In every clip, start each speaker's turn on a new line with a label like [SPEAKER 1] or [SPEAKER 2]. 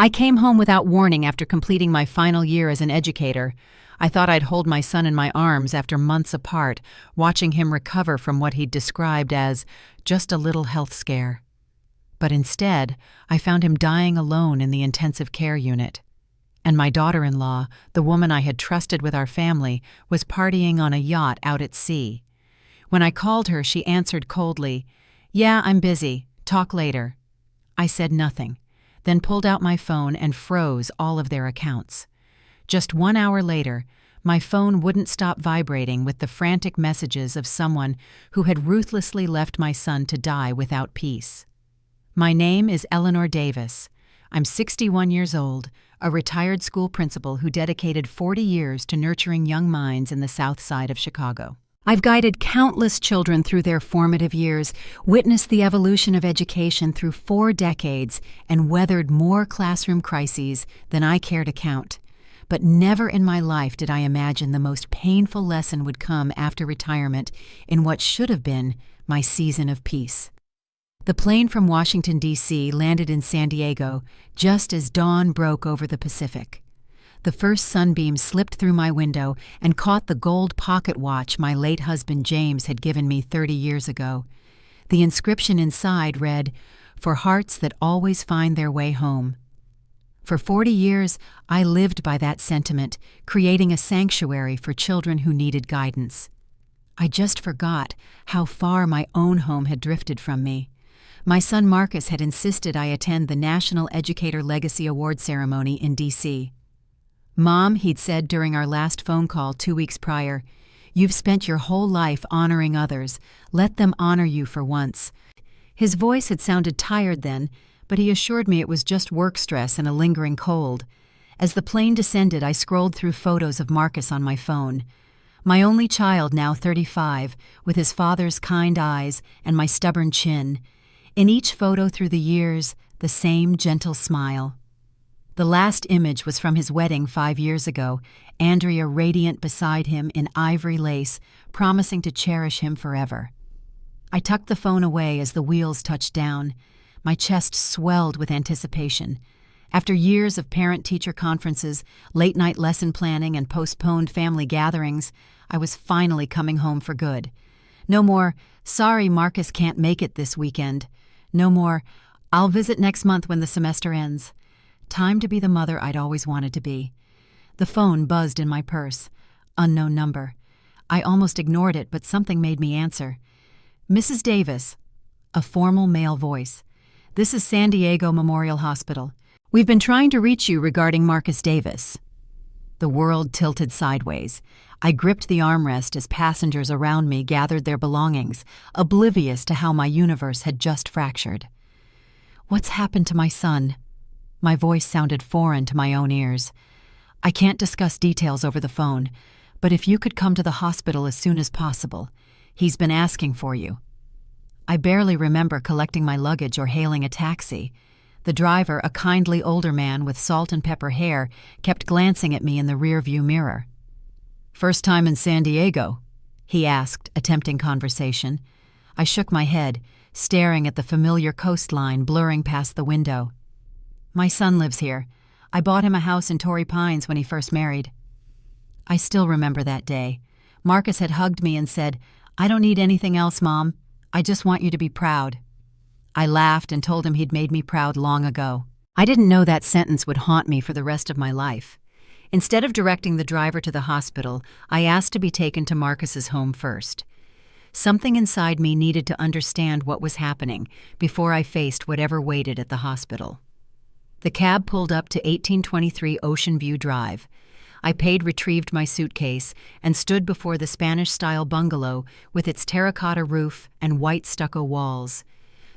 [SPEAKER 1] I came home without warning after completing my final year as an educator. I thought I'd hold my son in my arms after months apart, watching him recover from what he'd described as just a little health scare. But instead, I found him dying alone in the intensive care unit. And my daughter-in-law, the woman I had trusted with our family, was partying on a yacht out at sea. When I called her, she answered coldly, "Yeah, I'm busy. Talk later." I said nothing, then pulled out my phone and froze all of their accounts. Just 1 hour later, my phone wouldn't stop vibrating with the frantic messages of someone who had ruthlessly left my son to die without peace. My name is Eleanor Davis. I'm 61 years old, a retired school principal who dedicated 40 years to nurturing young minds in the South Side of Chicago. I've guided countless children through their formative years, witnessed the evolution of education through 4 decades, and weathered more classroom crises than I care to count. But never in my life did I imagine the most painful lesson would come after retirement in what should have been my season of peace. The plane from Washington, D.C. landed in San Diego just as dawn broke over the Pacific. The first sunbeam slipped through my window and caught the gold pocket watch my late husband James had given me 30 years ago. The inscription inside read, "For hearts that always find their way home." For 40 years, I lived by that sentiment, creating a sanctuary for children who needed guidance. I just forgot how far my own home had drifted from me. My son Marcus had insisted I attend the National Educator Legacy Award ceremony in D.C. "Mom," he'd said during our last phone call 2 weeks prior, "you've spent your whole life honoring others. Let them honor you for once." His voice had sounded tired then, but he assured me it was just work stress and a lingering cold. As the plane descended, I scrolled through photos of Marcus on my phone. My only child, now 35, with his father's kind eyes and my stubborn chin. In each photo through the years, the same gentle smile. The last image was from his wedding 5 years ago, Andrea radiant beside him in ivory lace, promising to cherish him forever. I tucked the phone away as the wheels touched down. My chest swelled with anticipation. After years of parent-teacher conferences, late-night lesson planning, and postponed family gatherings, I was finally coming home for good. No more, "Sorry, Marcus can't make it this weekend." No more, "I'll visit next month when the semester ends." Time to be the mother I'd always wanted to be. The phone buzzed in my purse. Unknown number. I almost ignored it, but something made me answer. "Mrs. Davis." A formal male voice. "This is San Diego Memorial Hospital. We've been trying to reach you regarding Marcus Davis." The world tilted sideways. I gripped the armrest as passengers around me gathered their belongings, oblivious to how my universe had just fractured. "What's happened to my son?" My voice sounded foreign to my own ears. "I can't discuss details over the phone, but if you could come to the hospital as soon as possible. He's been asking for you." I barely remember collecting my luggage or hailing a taxi. The driver, a kindly older man with salt and pepper hair, kept glancing at me in the rearview mirror. "First time in San Diego?" he asked, attempting conversation. I shook my head, staring at the familiar coastline blurring past the window. "My son lives here. I bought him a house in Torrey Pines when he first married." I still remember that day. Marcus had hugged me and said, "I don't need anything else, Mom. I just want you to be proud." I laughed and told him he'd made me proud long ago. I didn't know that sentence would haunt me for the rest of my life. Instead of directing the driver to the hospital, I asked to be taken to Marcus's home first. Something inside me needed to understand what was happening before I faced whatever waited at the hospital. The cab pulled up to 1823 Ocean View Drive. I retrieved my suitcase, and stood before the Spanish-style bungalow with its terracotta roof and white stucco walls.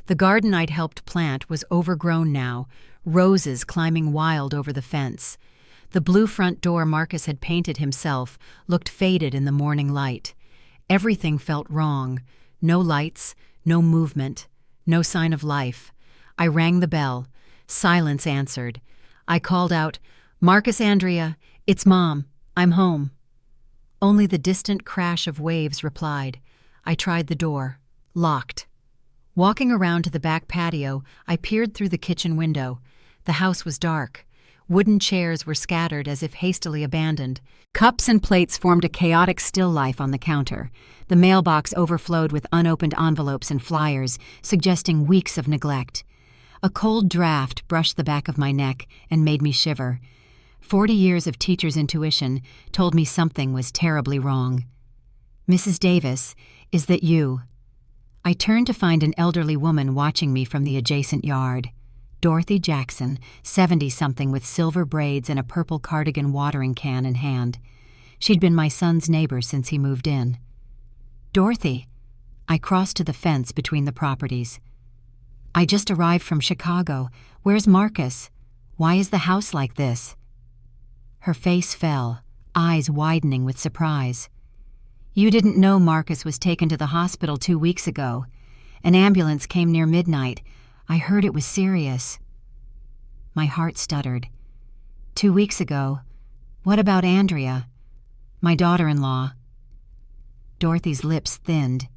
[SPEAKER 1] The garden I'd helped plant was overgrown now, roses climbing wild over the fence. The blue front door Marcus had painted himself looked faded in the morning light. Everything felt wrong. No lights, no movement, no sign of life. I rang the bell. Silence answered. I called out, "Marcus, Andrea, it's Mom. I'm home." Only the distant crash of waves replied. I tried the door. Locked. Walking around to the back patio, I peered through the kitchen window. The house was dark. Wooden chairs were scattered as if hastily abandoned. Cups and plates formed a chaotic still life on the counter. The mailbox overflowed with unopened envelopes and flyers, suggesting weeks of neglect. A cold draft brushed the back of my neck and made me shiver. 40 years of teacher's intuition told me something was terribly wrong. "Mrs. Davis, is that you?" I turned to find an elderly woman watching me from the adjacent yard. Dorothy Jackson, 70-something with silver braids and a purple cardigan watering can in hand. She'd been my son's neighbor since he moved in. "Dorothy." I crossed to the fence between the properties. "I just arrived from Chicago. Where's Marcus? Why is the house like this?" Her face fell, eyes widening with surprise. "You didn't know Marcus was taken to the hospital 2 weeks ago. An ambulance came near midnight. I heard it was serious." My heart stuttered. 2 weeks ago? What about Andrea? My daughter-in-law. Dorothy's lips thinned.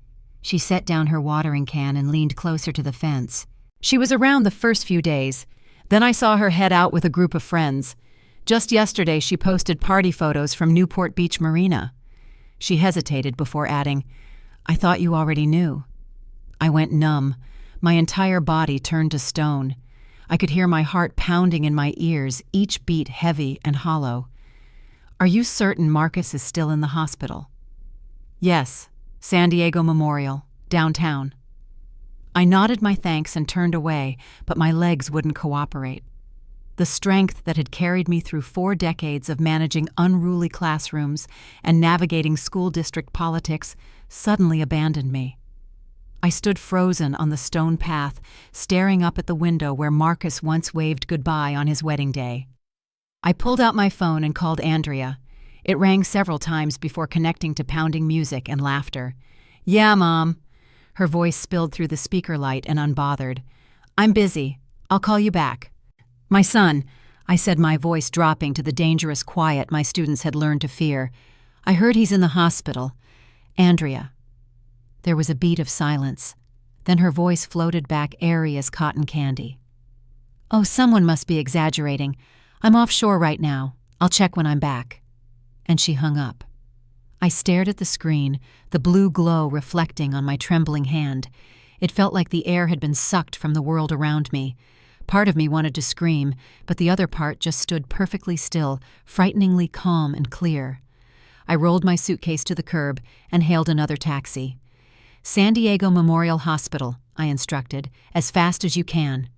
[SPEAKER 1] She set down her watering can and leaned closer to the fence. "She was around the first few days. Then I saw her head out with a group of friends. Just yesterday she posted party photos from Newport Beach Marina." She hesitated before adding, "I thought you already knew." I went numb. My entire body turned to stone. I could hear my heart pounding in my ears, each beat heavy and hollow. "Are you certain Marcus is still in the hospital?" "Yes, San Diego Memorial, downtown." I nodded my thanks and turned away, but my legs wouldn't cooperate. The strength that had carried me through 4 decades of managing unruly classrooms and navigating school district politics suddenly abandoned me. I stood frozen on the stone path, staring up at the window where Marcus once waved goodbye on his wedding day. I pulled out my phone and called Andrea. It rang several times before connecting to pounding music and laughter. "Yeah, Mom." Her voice spilled through the speaker light and unbothered. "I'm busy. I'll call you back." "My son," I said, my voice dropping to the dangerous quiet my students had learned to fear. "I heard he's in the hospital. Andrea." There was a beat of silence. Then her voice floated back airy as cotton candy. "Oh, someone must be exaggerating. I'm offshore right now. I'll check when I'm back." And she hung up. I stared at the screen, the blue glow reflecting on my trembling hand. It felt like the air had been sucked from the world around me. Part of me wanted to scream, but the other part just stood perfectly still, frighteningly calm and clear. I rolled my suitcase to the curb and hailed another taxi. "San Diego Memorial Hospital," I instructed, "as fast as you can."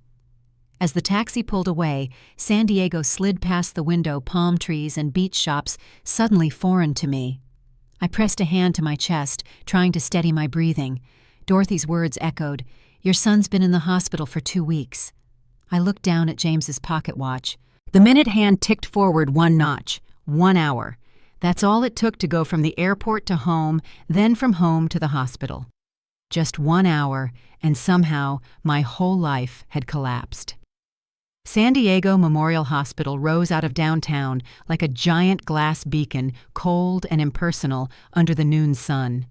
[SPEAKER 1] As the taxi pulled away, San Diego slid past the window palm trees and beach shops suddenly foreign to me. I pressed a hand to my chest, trying to steady my breathing. Dorothy's words echoed, "Your son's been in the hospital for 2 weeks." I looked down at James's pocket watch. The minute hand ticked forward 1 notch. 1 hour. That's all it took to go from the airport to home, then from home to the hospital. Just 1 hour, and somehow my whole life had collapsed. San Diego Memorial Hospital rose out of downtown like a giant glass beacon, cold and impersonal under the noon sun.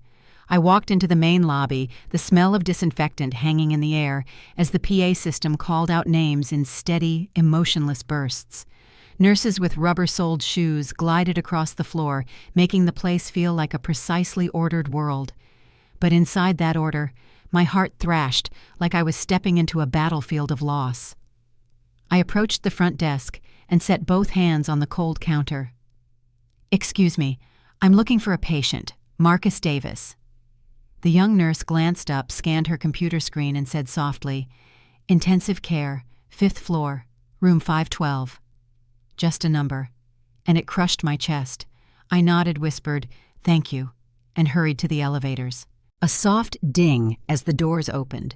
[SPEAKER 1] I walked into the main lobby, the smell of disinfectant hanging in the air, as the PA system called out names in steady, emotionless bursts. Nurses with rubber-soled shoes glided across the floor, making the place feel like a precisely ordered world. But inside that order, my heart thrashed like I was stepping into a battlefield of loss. I approached the front desk and set both hands on the cold counter. "Excuse me, I'm looking for a patient, Marcus Davis." The young nurse glanced up, scanned her computer screen, and said softly, "Intensive care, 5th floor, room 512. Just a number, and it crushed my chest. I nodded, whispered, "Thank you," and hurried to the elevators. A soft ding as the doors opened.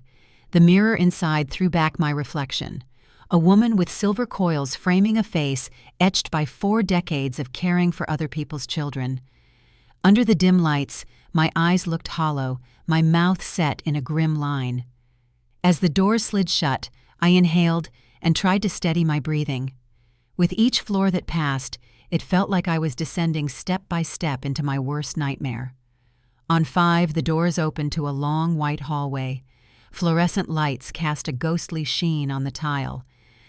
[SPEAKER 1] The mirror inside threw back my reflection. A woman with silver coils framing a face etched by 4 decades of caring for other people's children. Under the dim lights, my eyes looked hollow, my mouth set in a grim line. As the doors slid shut, I inhaled and tried to steady my breathing. With each floor that passed, it felt like I was descending step by step into my worst nightmare. On 5, the doors opened to a long white hallway. Fluorescent lights cast a ghostly sheen on the tile.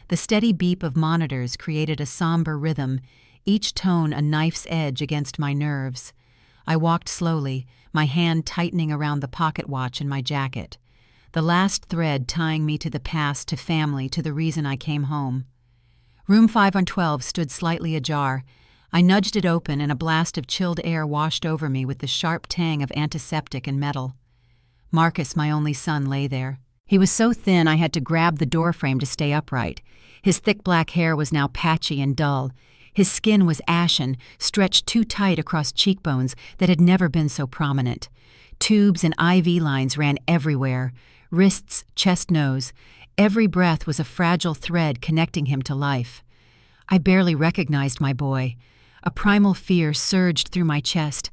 [SPEAKER 1] The steady beep of monitors created a somber rhythm, each tone a knife's edge against my nerves. I walked slowly, my hand tightening around the pocket watch in my jacket, the last thread tying me to the past, to family, to the reason I came home. Room 512 stood slightly ajar. I nudged it open, and a blast of chilled air washed over me with the sharp tang of antiseptic and metal. Marcus, my only son, lay there. He was so thin I had to grab the doorframe to stay upright. His thick black hair was now patchy and dull. His skin was ashen, stretched too tight across cheekbones that had never been so prominent. Tubes and IV lines ran everywhere, wrists, chest, nose. Every breath was a fragile thread connecting him to life. I barely recognized my boy. A primal fear surged through my chest.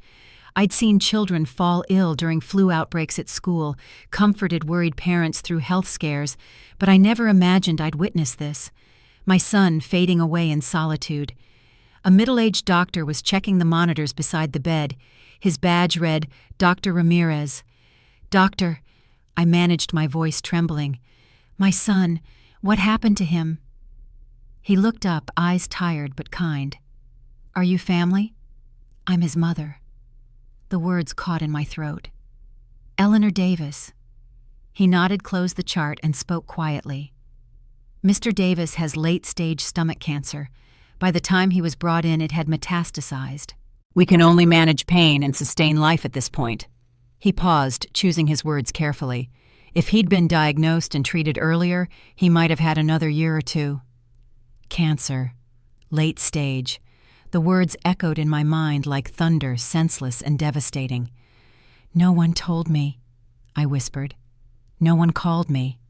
[SPEAKER 1] I'd seen children fall ill during flu outbreaks at school, comforted worried parents through health scares, but I never imagined I'd witness this. My son fading away in solitude. A middle-aged doctor was checking the monitors beside the bed. His badge read, "Dr. Ramirez." "Doctor," I managed, my voice trembling. "My son, what happened to him?" He looked up, eyes tired but kind. "Are you family?" "I'm his mother." The words caught in my throat. "Eleanor Davis." He nodded, closed the chart, and spoke quietly. "Mr. Davis has late-stage stomach cancer. By the time he was brought in, it had metastasized. We can only manage pain and sustain life at this point." He paused, choosing his words carefully. If he'd been diagnosed and treated earlier, he might have had another year or two. Cancer. Late stage. The words echoed in my mind like thunder, senseless and devastating. "No one told me," I whispered. "No one called me."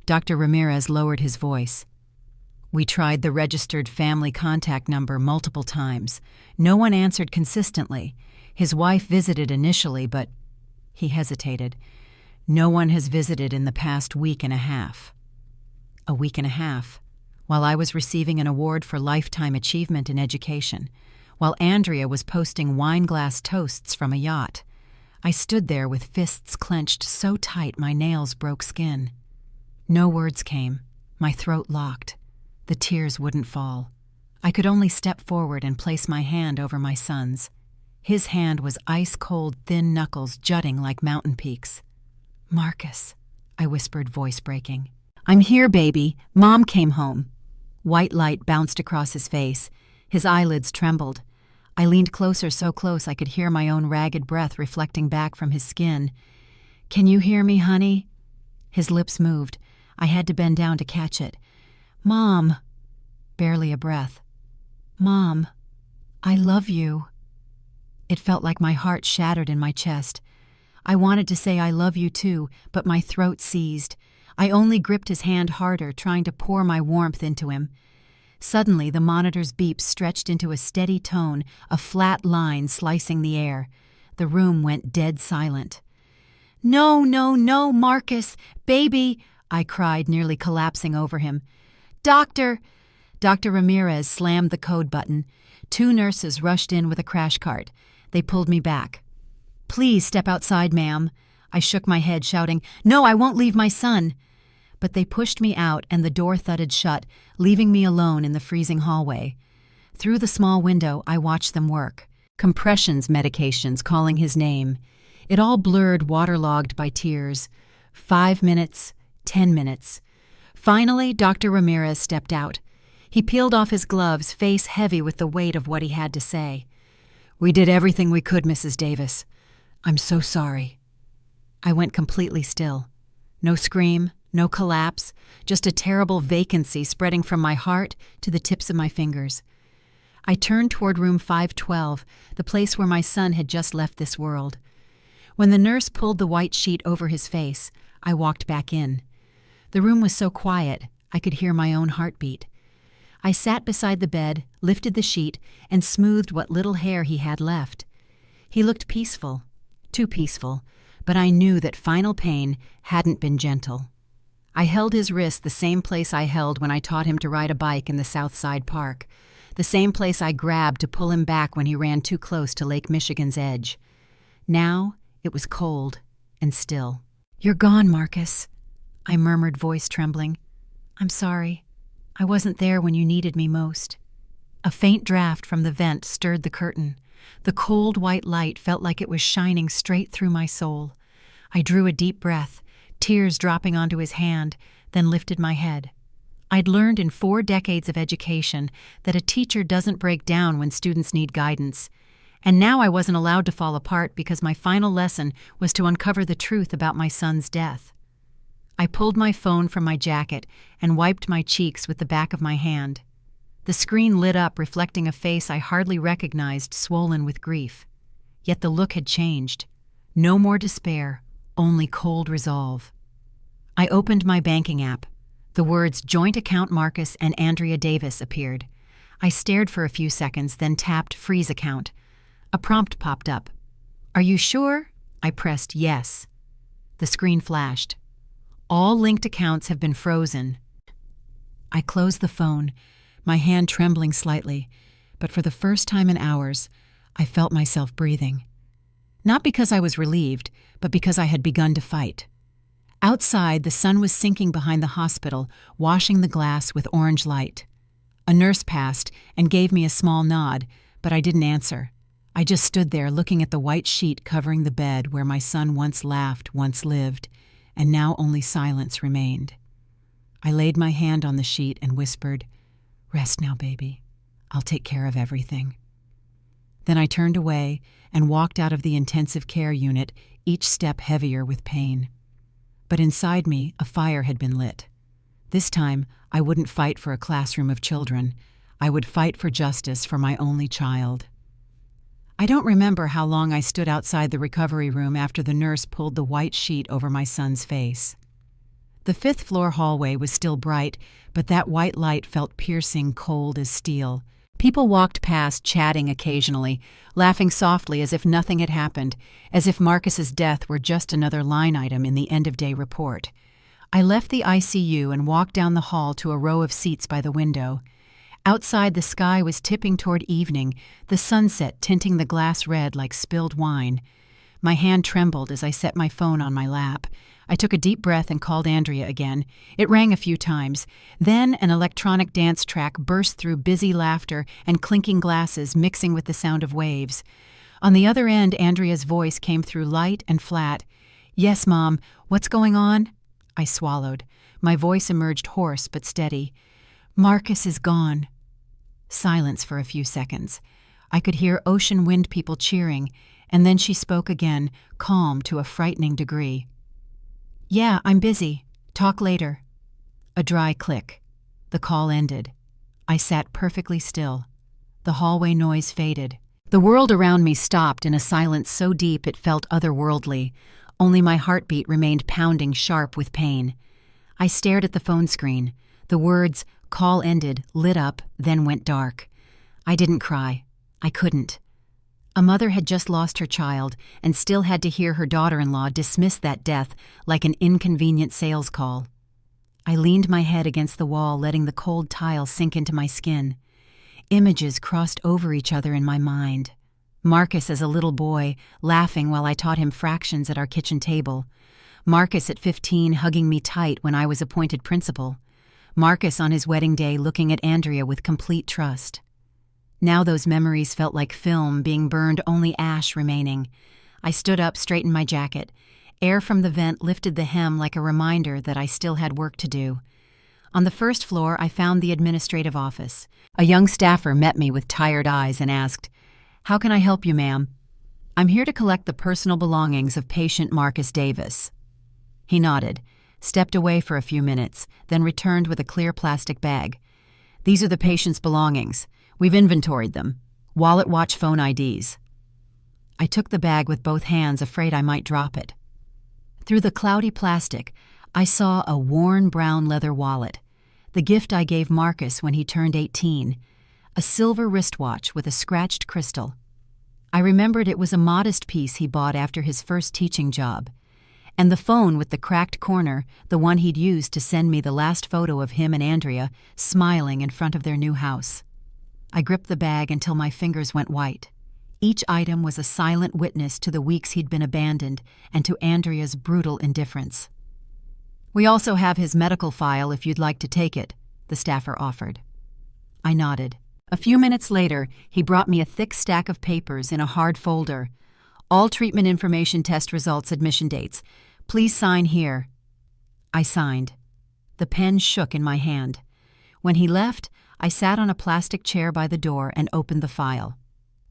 [SPEAKER 1] Dr. Ramirez lowered his voice. "We tried the registered family contact number multiple times. No one answered consistently. His wife visited initially, but—" He hesitated. "No one has visited in the past week and a half." A week and a half. While I was receiving an award for lifetime achievement in education. While Andrea was posting wine-glass toasts from a yacht. I stood there with fists clenched so tight my nails broke skin. No words came. My throat locked. The tears wouldn't fall. I could only step forward and place my hand over my son's. His hand was ice-cold, thin knuckles jutting like mountain peaks. "Marcus," I whispered, voice breaking. "I'm here, baby. Mom came home." White light bounced across his face. His eyelids trembled. I leaned closer, so close I could hear my own ragged breath reflecting back from his skin. "Can you hear me, honey?" His lips moved. I had to bend down to catch it. "Mom." Barely a breath. "Mom, I love you." It felt like my heart shattered in my chest. I wanted to say I love you too, but my throat seized. I only gripped his hand harder, trying to pour my warmth into him. Suddenly, the monitor's beep stretched into a steady tone, a flat line slicing the air. The room went dead silent. "No, no, no, Marcus! Baby!" I cried, nearly collapsing over him. "Doctor!" Dr. Ramirez slammed the code button. 2 nurses rushed in with a crash cart. They pulled me back. "Please step outside, ma'am." I shook my head, shouting, "No, I won't leave my son." But they pushed me out, and the door thudded shut, leaving me alone in the freezing hallway. Through the small window, I watched them work. Compressions medications calling his name. It all blurred, waterlogged by tears. 5 minutes, 10 minutes. Finally, Dr. Ramirez stepped out. He peeled off his gloves, face heavy with the weight of what he had to say. "We did everything we could, Mrs. Davis. I'm so sorry." I went completely still. No scream, no collapse, just a terrible vacancy spreading from my heart to the tips of my fingers. I turned toward room 512, the place where my son had just left this world. When the nurse pulled the white sheet over his face, I walked back in. The room was so quiet, I could hear my own heartbeat. I sat beside the bed, lifted the sheet, and smoothed what little hair he had left. He looked peaceful, too peaceful, but I knew that final pain hadn't been gentle. I held his wrist the same place I held when I taught him to ride a bike in the South Side Park, the same place I grabbed to pull him back when he ran too close to Lake Michigan's edge. Now it was cold and still. "You're gone, Marcus," I murmured, voice trembling. "I'm sorry." I wasn't there when you needed me most." A faint draft from the vent stirred the curtain. The cold white light felt like it was shining straight through my soul. I drew a deep breath, tears dropping onto his hand, then lifted my head. I'd learned in 4 decades of education that a teacher doesn't break down when students need guidance. And now I wasn't allowed to fall apart because my final lesson was to uncover the truth about my son's death. I pulled my phone from my jacket and wiped my cheeks with the back of my hand. The screen lit up, reflecting a face I hardly recognized, swollen with grief. Yet the look had changed. No more despair, only cold resolve. I opened my banking app. The words "Joint Account Marcus and Andrea Davis" appeared. I stared for a few seconds, then tapped "Freeze Account." A prompt popped up. "Are you sure?" I pressed "Yes." The screen flashed. "All linked accounts have been frozen." I closed the phone, my hand trembling slightly, but for the first time in hours, I felt myself breathing. Not because I was relieved, but because I had begun to fight. Outside, the sun was sinking behind the hospital, washing the glass with orange light. A nurse passed and gave me a small nod, but I didn't answer. I just stood there looking at the white sheet covering the bed where my son once laughed, once lived, and now only silence remained. I laid my hand on the sheet and whispered, "Rest now, baby. I'll take care of everything." Then I turned away and walked out of the intensive care unit, each step heavier with pain. But inside me, a fire had been lit. This time, I wouldn't fight for a classroom of children. I would fight for justice for my only child. I don't remember how long I stood outside the recovery room after the nurse pulled the white sheet over my son's face. The 5th-floor hallway was still bright, but that white light felt piercing, cold as steel. People walked past, chatting occasionally, laughing softly as if nothing had happened, as if Marcus's death were just another line item in the end-of-day report. I left the ICU and walked down the hall to a row of seats by the window. Outside, the sky was tipping toward evening, the sunset tinting the glass red like spilled wine. My hand trembled as I set my phone on my lap. I took a deep breath and called Andrea again. It rang a few times. Then an electronic dance track burst through busy laughter and clinking glasses mixing with the sound of waves. On the other end, Andrea's voice came through light and flat. "Yes, Mom. What's going on?" I swallowed. My voice emerged hoarse but steady. "Marcus is gone." Silence for a few seconds. I could hear ocean wind people cheering, and then she spoke again, calm to a frightening degree. "Yeah, I'm busy. Talk later." A dry click. The call ended. I sat perfectly still. The hallway noise faded. The world around me stopped in a silence so deep it felt otherworldly. Only my heartbeat remained pounding sharp with pain. I stared at the phone screen. The words, "Call ended," lit up, then went dark. I didn't cry. I couldn't. A mother had just lost her child and still had to hear her daughter-in-law dismiss that death like an inconvenient sales call. I leaned my head against the wall, letting the cold tile sink into my skin. Images crossed over each other in my mind. Marcus as a little boy, laughing while I taught him fractions at our kitchen table. Marcus at 15 hugging me tight when I was appointed principal. Marcus on his wedding day looking at Andrea with complete trust. Now those memories felt like film being burned, only ash remaining. I stood up, straightened my jacket. Air from the vent lifted the hem like a reminder that I still had work to do. On the 1st floor, I found the administrative office. A young staffer met me with tired eyes and asked, "How can I help you, ma'am?" "I'm here to collect the personal belongings of patient Marcus Davis." He nodded, stepped away for a few minutes, then returned with a clear plastic bag. "These are the patient's belongings. We've inventoried them. Wallet, watch, phone IDs." I took the bag with both hands, afraid I might drop it. Through the cloudy plastic, I saw a worn brown leather wallet, the gift I gave Marcus when he turned 18, a silver wristwatch with a scratched crystal. I remembered it was a modest piece he bought after his first teaching job. And the phone with the cracked corner, the one he'd used to send me the last photo of him and Andrea, smiling in front of their new house. I gripped the bag until my fingers went white. Each item was a silent witness to the weeks he'd been abandoned and to Andrea's brutal indifference. "We also have his medical file if you'd like to take it," the the staffer offered. I nodded. A few minutes later, he brought me a thick stack of papers in a hard folder. All treatment information, test results, admission dates. Please sign here. I signed. The pen shook in my hand. When he left, I sat on a plastic chair by the door and opened the file.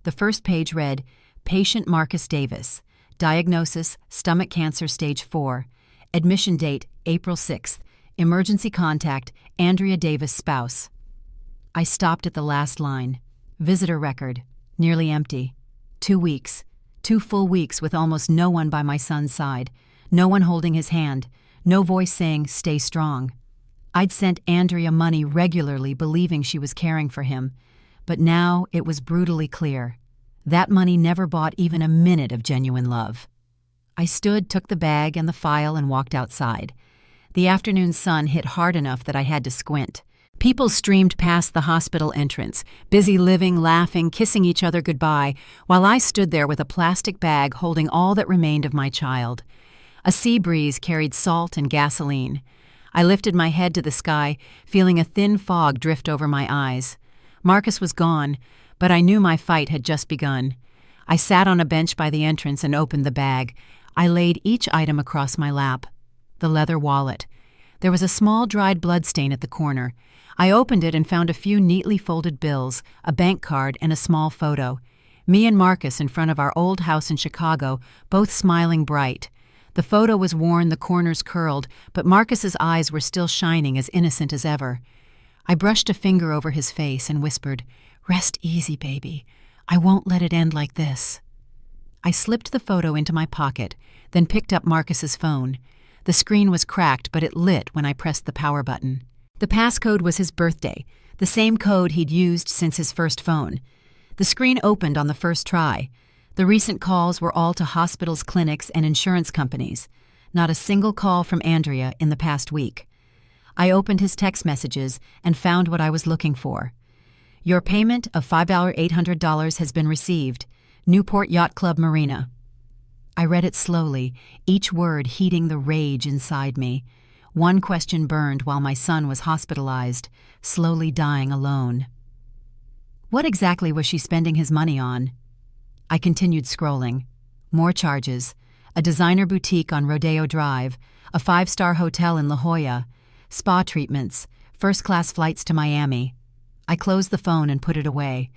[SPEAKER 1] The first page read, Patient Marcus Davis. Diagnosis, stomach cancer stage 4. Admission date, April 6th. Emergency contact, Andrea Davis, spouse. I stopped at the last line. Visitor record, nearly empty. 2 weeks. 2 full weeks with almost no one by my son's side. No one holding his hand. No voice saying, stay strong. I'd sent Andrea money regularly, believing she was caring for him. But now it was brutally clear. That money never bought even a minute of genuine love. I stood, took the bag and the file, and walked outside. The afternoon sun hit hard enough that I had to squint. People streamed past the hospital entrance, busy living, laughing, kissing each other goodbye, while I stood there with a plastic bag holding all that remained of my child. A sea breeze carried salt and gasoline. I lifted my head to the sky, feeling a thin fog drift over my eyes. Marcus was gone, but I knew my fight had just begun. I sat on a bench by the entrance and opened the bag. I laid each item across my lap. The leather wallet. There was a small dried blood stain at the corner. I opened it and found a few neatly folded bills, a bank card, and a small photo. Me and Marcus in front of our old house in Chicago, both smiling bright. The photo was worn, the corners curled, but Marcus's eyes were still shining, as innocent as ever. I brushed a finger over his face and whispered, "Rest easy, baby. I won't let it end like this." I slipped the photo into my pocket, then picked up Marcus's phone. The screen was cracked, but it lit when I pressed the power button. The passcode was his birthday, the same code he'd used since his first phone. The screen opened on the first try. The recent calls were all to hospitals, clinics, and insurance companies. Not a single call from Andrea in the past week. I opened his text messages and found what I was looking for. Your payment of $5,800 has been received. Newport Yacht Club Marina. I read it slowly, each word heating the rage inside me. One question burned while my son was hospitalized, slowly dying alone. What exactly was she spending his money on? I continued scrolling. More charges. A designer boutique on Rodeo Drive, a 5-star hotel in La Jolla, spa treatments, first-class flights to Miami. I closed the phone and put it away.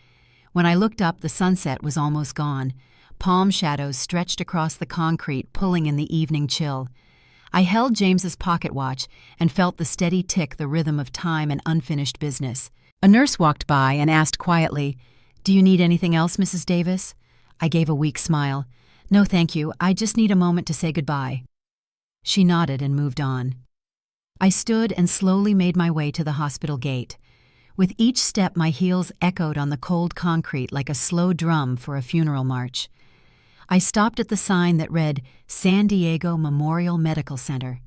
[SPEAKER 1] When I looked up, the sunset was almost gone. Palm shadows stretched across the concrete, pulling in the evening chill. I held James's pocket watch and felt the steady tick, the rhythm of time and unfinished business. A nurse walked by and asked quietly, "Do you need anything else, Mrs. Davis?" I gave a weak smile. "No, thank you. I just need a moment to say goodbye." She nodded and moved on. I stood and slowly made my way to the hospital gate. With each step, my heels echoed on the cold concrete like a slow drum for a funeral march. I stopped at the sign that read, San Diego Memorial Medical Center.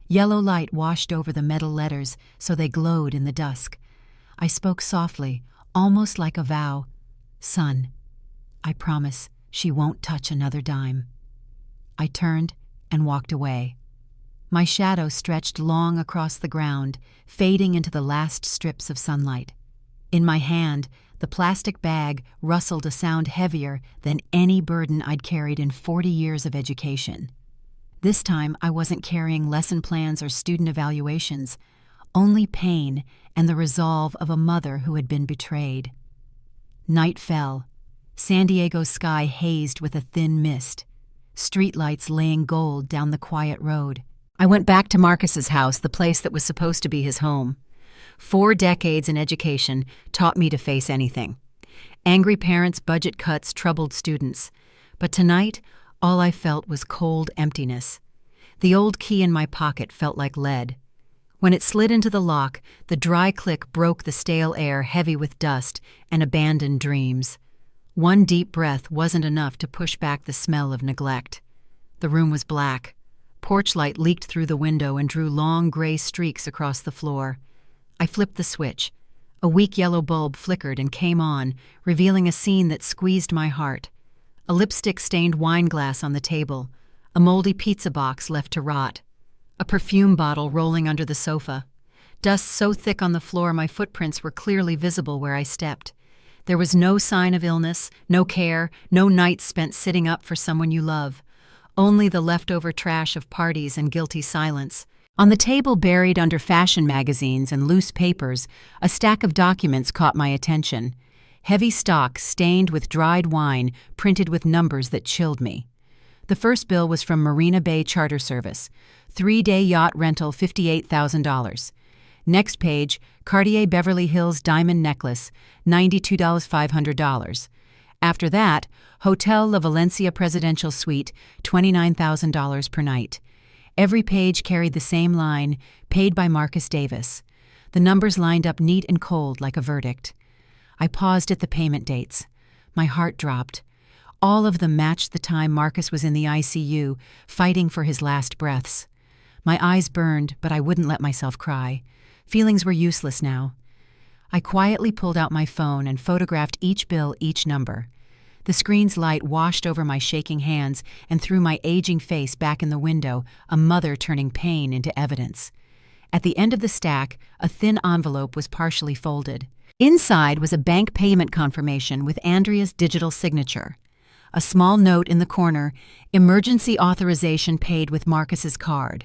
[SPEAKER 1] Yellow light washed over the metal letters so they glowed in the dusk. I spoke softly, almost like a vow. "Son, I promise she won't touch another dime." I turned and walked away. My shadow stretched long across the ground, fading into the last strips of sunlight. In my hand, the plastic bag rustled a sound heavier than any burden I'd carried in 40 years of education. This time, I wasn't carrying lesson plans or student evaluations, only pain and the resolve of a mother who had been betrayed. Night fell. San Diego's sky hazed with a thin mist, streetlights laying gold down the quiet road. I went back to Marcus's house, the place that was supposed to be his home. 4 decades in education taught me to face anything. Angry parents, budget cuts, troubled students. But tonight, all I felt was cold emptiness. The old key in my pocket felt like lead. When it slid into the lock, the dry click broke the stale air heavy with dust and abandoned dreams. One deep breath wasn't enough to push back the smell of neglect. The room was black. Porch light leaked through the window and drew long gray streaks across the floor. I flipped the switch. A weak yellow bulb flickered and came on, revealing a scene that squeezed my heart. A lipstick-stained wine glass on the table, a moldy pizza box left to rot, a perfume bottle rolling under the sofa. Dust so thick on the floor my footprints were clearly visible where I stepped. There was no sign of illness, no care, no nights spent sitting up for someone you love. Only the leftover trash of parties and guilty silence. On the table buried under fashion magazines and loose papers, a stack of documents caught my attention. Heavy stock stained with dried wine, printed with numbers that chilled me. The first bill was from Marina Bay Charter Service. 3-day yacht rental, $58,000. Next page, Cartier Beverly Hills diamond necklace, $92,500. After that, Hotel La Valencia Presidential Suite, $29,000 per night. Every page carried the same line, paid by Marcus Davis. The numbers lined up neat and cold like a verdict. I paused at the payment dates. My heart dropped. All of them matched the time Marcus was in the ICU, fighting for his last breaths. My eyes burned, but I wouldn't let myself cry. Feelings were useless now. I quietly pulled out my phone and photographed each bill, each number. The screen's light washed over my shaking hands and threw my aging face back in the window, a mother turning pain into evidence. At the end of the stack, a thin envelope was partially folded. Inside was a bank payment confirmation with Andrea's digital signature. A small note in the corner, emergency authorization paid with Marcus's card.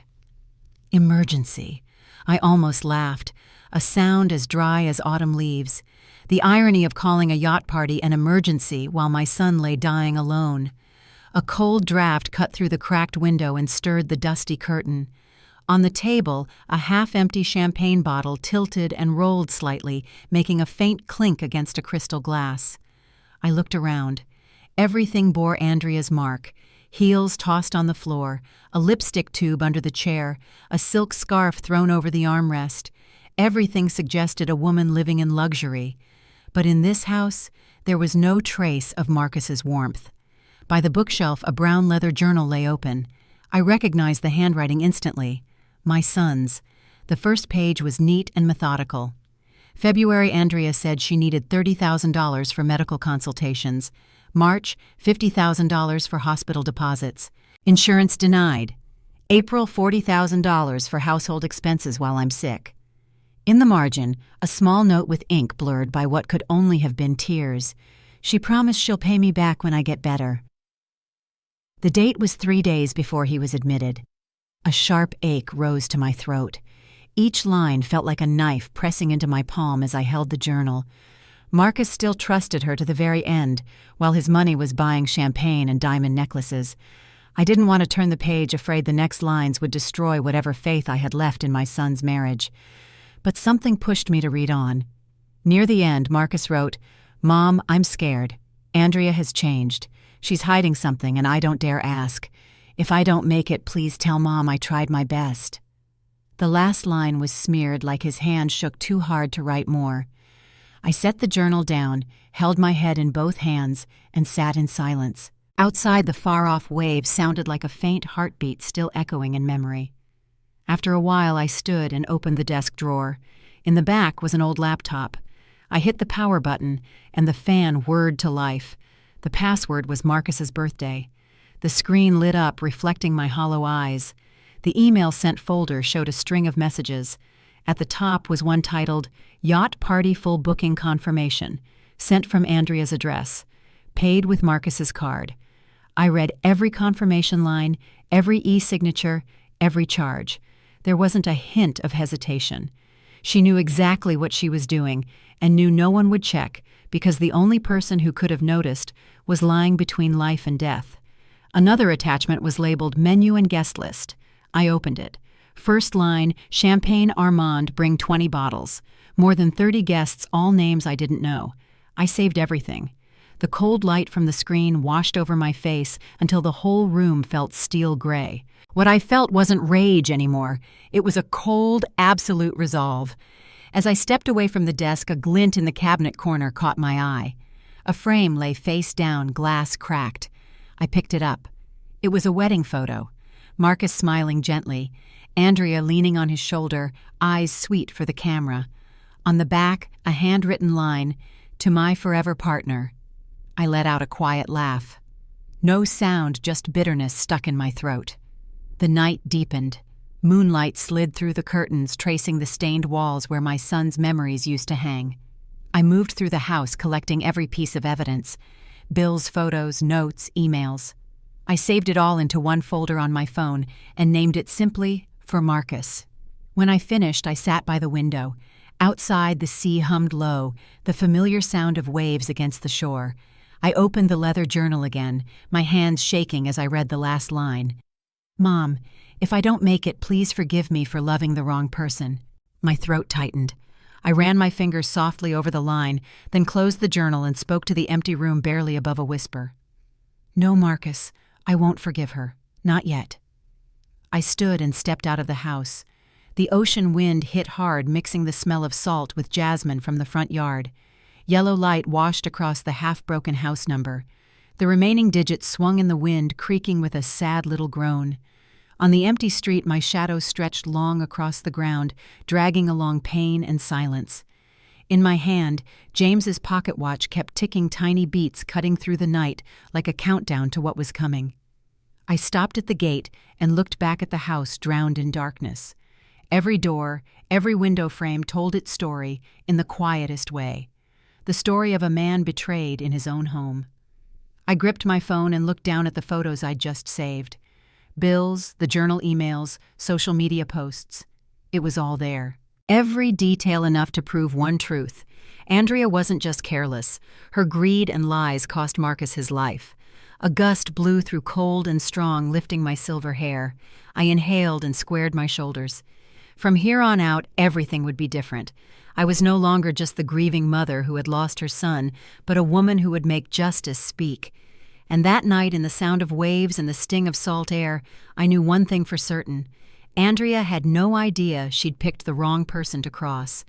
[SPEAKER 1] Emergency. I almost laughed, a sound as dry as autumn leaves. The irony of calling a yacht party an emergency while my son lay dying alone. A cold draft cut through the cracked window and stirred the dusty curtain. On the table, a half-empty champagne bottle tilted and rolled slightly, making a faint clink against a crystal glass. I looked around. Everything bore Andrea's mark. Heels tossed on the floor, a lipstick tube under the chair, a silk scarf thrown over the armrest. Everything suggested a woman living in luxury. But in this house, there was no trace of Marcus's warmth. By the bookshelf, a brown leather journal lay open. I recognized the handwriting instantly. My son's. The first page was neat and methodical. February, Andrea said she needed $30,000 for medical consultations. March, $50,000 for hospital deposits. Insurance denied. April, $40,000 for household expenses while I'm sick. In the margin, a small note with ink blurred by what could only have been tears. She promised she'll pay me back when I get better. The date was 3 days before he was admitted. A sharp ache rose to my throat. Each line felt like a knife pressing into my palm as I held the journal. Marcus still trusted her to the very end, while his money was buying champagne and diamond necklaces. I didn't want to turn the page, afraid the next lines would destroy whatever faith I had left in my son's marriage. But something pushed me to read on. Near the end, Marcus wrote, "Mom, I'm scared. Andrea has changed. She's hiding something and I don't dare ask. If I don't make it, please tell Mom I tried my best." The last line was smeared like his hand shook too hard to write more. I set the journal down, held my head in both hands, and sat in silence. Outside, the far-off waves sounded like a faint heartbeat still echoing in memory. After a while, I stood and opened the desk drawer. In the back was an old laptop. I hit the power button, and the fan whirred to life. The password was Marcus's birthday. The screen lit up, reflecting my hollow eyes. The email sent folder showed a string of messages. At the top was one titled, "Yacht Party Full Booking Confirmation," sent from Andrea's address, paid with Marcus's card. I read every confirmation line, every e-signature, every charge. There wasn't a hint of hesitation. She knew exactly what she was doing and knew no one would check because the only person who could have noticed was lying between life and death. Another attachment was labeled Menu and Guest List. I opened it. First line, Champagne Armand, bring 20 bottles. More than 30 guests, all names I didn't know. I saved everything. The cold light from the screen washed over my face until the whole room felt steel gray. What I felt wasn't rage anymore. It was a cold, absolute resolve. As I stepped away from the desk, a glint in the cabinet corner caught my eye. A frame lay face down, glass cracked. I picked it up. It was a wedding photo. Marcus smiling gently, Andrea leaning on his shoulder, eyes sweet for the camera. On the back, a handwritten line, "To my forever partner." I let out a quiet laugh. No sound, just bitterness stuck in my throat. The night deepened. Moonlight slid through the curtains, tracing the stained walls where my son's memories used to hang. I moved through the house, collecting every piece of evidence: bills, photos, notes, emails. I saved it all into one folder on my phone and named it simply for Marcus. When I finished, I sat by the window. Outside, the sea hummed low, the familiar sound of waves against the shore. I opened the leather journal again, my hands shaking as I read the last line. "Mom, if I don't make it, please forgive me for loving the wrong person." My throat tightened. I ran my fingers softly over the line, then closed the journal and spoke to the empty room barely above a whisper. "No, Marcus, I won't forgive her. Not yet." I stood and stepped out of the house. The ocean wind hit hard, mixing the smell of salt with jasmine from the front yard. Yellow light washed across the half-broken house number. The remaining digits swung in the wind, creaking with a sad little groan. On the empty street, my shadow stretched long across the ground, dragging along pain and silence. In my hand, James's pocket watch kept ticking tiny beats, cutting through the night like a countdown to what was coming. I stopped at the gate and looked back at the house drowned in darkness. Every door, every window frame told its story in the quietest way. The story of a man betrayed in his own home. I gripped my phone and looked down at the photos I'd just saved. Bills, the journal emails, social media posts. It was all there. Every detail enough to prove one truth. Andrea wasn't just careless. Her greed and lies cost Marcus his life. A gust blew through cold and strong, lifting my silver hair. I inhaled and squared my shoulders. From here on out, everything would be different. I was no longer just the grieving mother who had lost her son, but a woman who would make justice speak. And that night, in the sound of waves and the sting of salt air, I knew one thing for certain. Andrea had no idea she'd picked the wrong person to cross.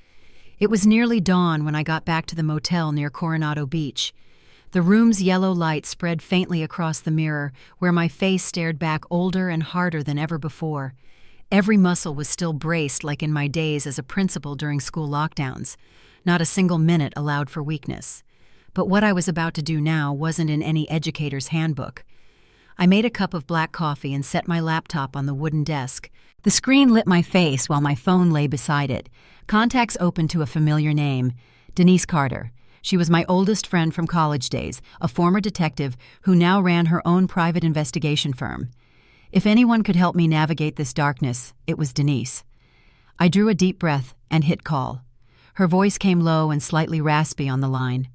[SPEAKER 1] It was nearly dawn when I got back to the motel near Coronado Beach. The room's yellow light spread faintly across the mirror, where my face stared back older and harder than ever before. Every muscle was still braced like in my days as a principal during school lockdowns. Not a single minute allowed for weakness. But what I was about to do now wasn't in any educator's handbook. I made a cup of black coffee and set my laptop on the wooden desk. The screen lit my face while my phone lay beside it. Contacts opened to a familiar name, Denise Carter. She was my oldest friend from college days, a former detective who now ran her own private investigation firm. If anyone could help me navigate this darkness, it was Denise. I drew a deep breath and hit call. Her voice came low and slightly raspy on the line.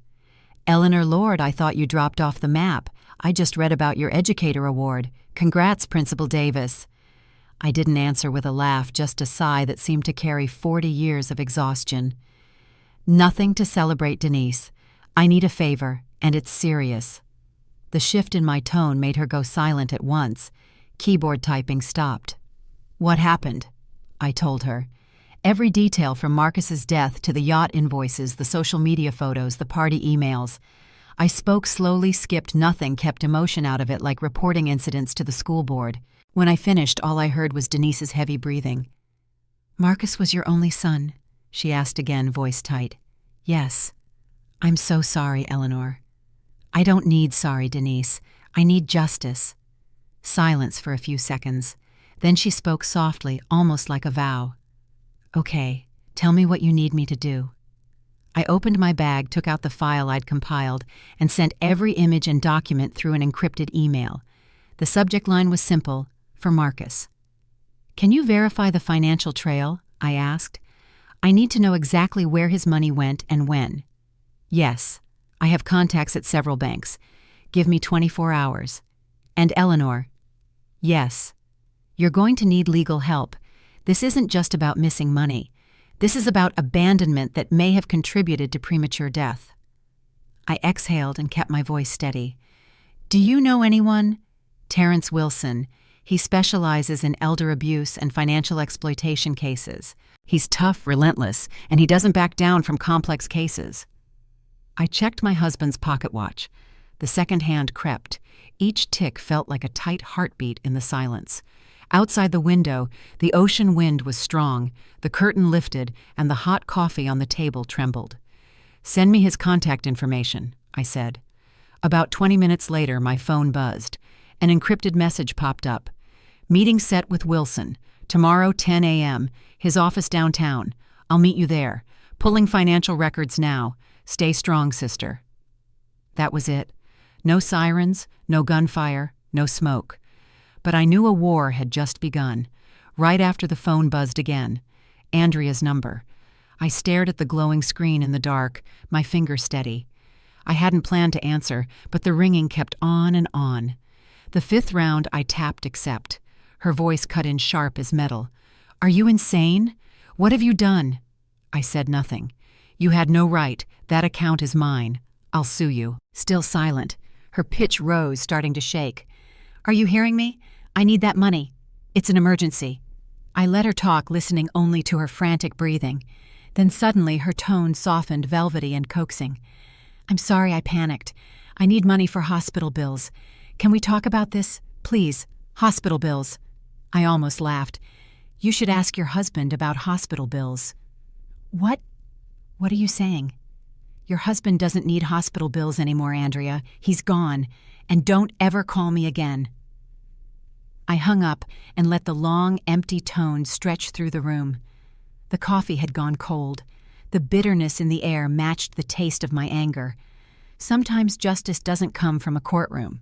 [SPEAKER 1] "Eleanor Lord, I thought you dropped off the map. I just read about your educator award. Congrats, Principal Davis." I didn't answer with a laugh, just a sigh that seemed to carry 40 years of exhaustion. "Nothing to celebrate, Denise. I need a favor, and it's serious." The shift in my tone made her go silent at once. Keyboard typing stopped. "What happened?" I told her. Every detail from Marcus's death to the yacht invoices, the social media photos, the party emails. I spoke slowly, skipped nothing, kept emotion out of it like reporting incidents to the school board. When I finished, all I heard was Denise's heavy breathing. "Marcus was your only son?" she asked again, voice tight. "Yes." "I'm so sorry, Eleanor." "I don't need sorry, Denise. I need justice." Silence for a few seconds. Then she spoke softly, almost like a vow. "Okay, tell me what you need me to do." I opened my bag, took out the file I'd compiled, and sent every image and document through an encrypted email. The subject line was simple: for Marcus. "Can you verify the financial trail?" I asked. "I need to know exactly where his money went and when." "Yes, I have contacts at several banks. Give me 24 hours. And Eleanor." "Yes. You're going to need legal help. This isn't just about missing money. This is about abandonment that may have contributed to premature death." I exhaled and kept my voice steady. "Do you know anyone?" "Terrence Wilson. He specializes in elder abuse and financial exploitation cases. He's tough, relentless, and he doesn't back down from complex cases." I checked my husband's pocket watch. The second hand crept. Each tick felt like a tight heartbeat in the silence. Outside the window, the ocean wind was strong, the curtain lifted, and the hot coffee on the table trembled. "Send me his contact information," I said. About 20 minutes later, my phone buzzed. An encrypted message popped up. "Meeting set with Wilson. Tomorrow, 10 a.m., his office downtown. I'll meet you there. Pulling financial records now. Stay strong, sister. That was it. No sirens, no gunfire, no smoke. But I knew a war had just begun. Right after the phone buzzed again. Andrea's number. I stared at the glowing screen in the dark, my finger steady. I hadn't planned to answer, but the ringing kept on and on. The fifth round I tapped accept. Her voice cut in sharp as metal. "Are you insane? What have you done?" I said nothing. "You had no right. That account is mine. I'll sue you." Still silent. Her pitch rose, starting to shake. "Are you hearing me? I need that money. It's an emergency." I let her talk, listening only to her frantic breathing. Then suddenly her tone softened, velvety and coaxing. "I'm sorry I panicked. I need money for hospital bills. Can we talk about this? Please, hospital bills." I almost laughed. "You should ask your husband about hospital bills." What? What are you saying?" "Your husband doesn't need hospital bills anymore, Andrea. He's gone. And don't ever call me again." I hung up and let the long, empty tone stretch through the room. The coffee had gone cold. The bitterness in the air matched the taste of my anger. Sometimes justice doesn't come from a courtroom.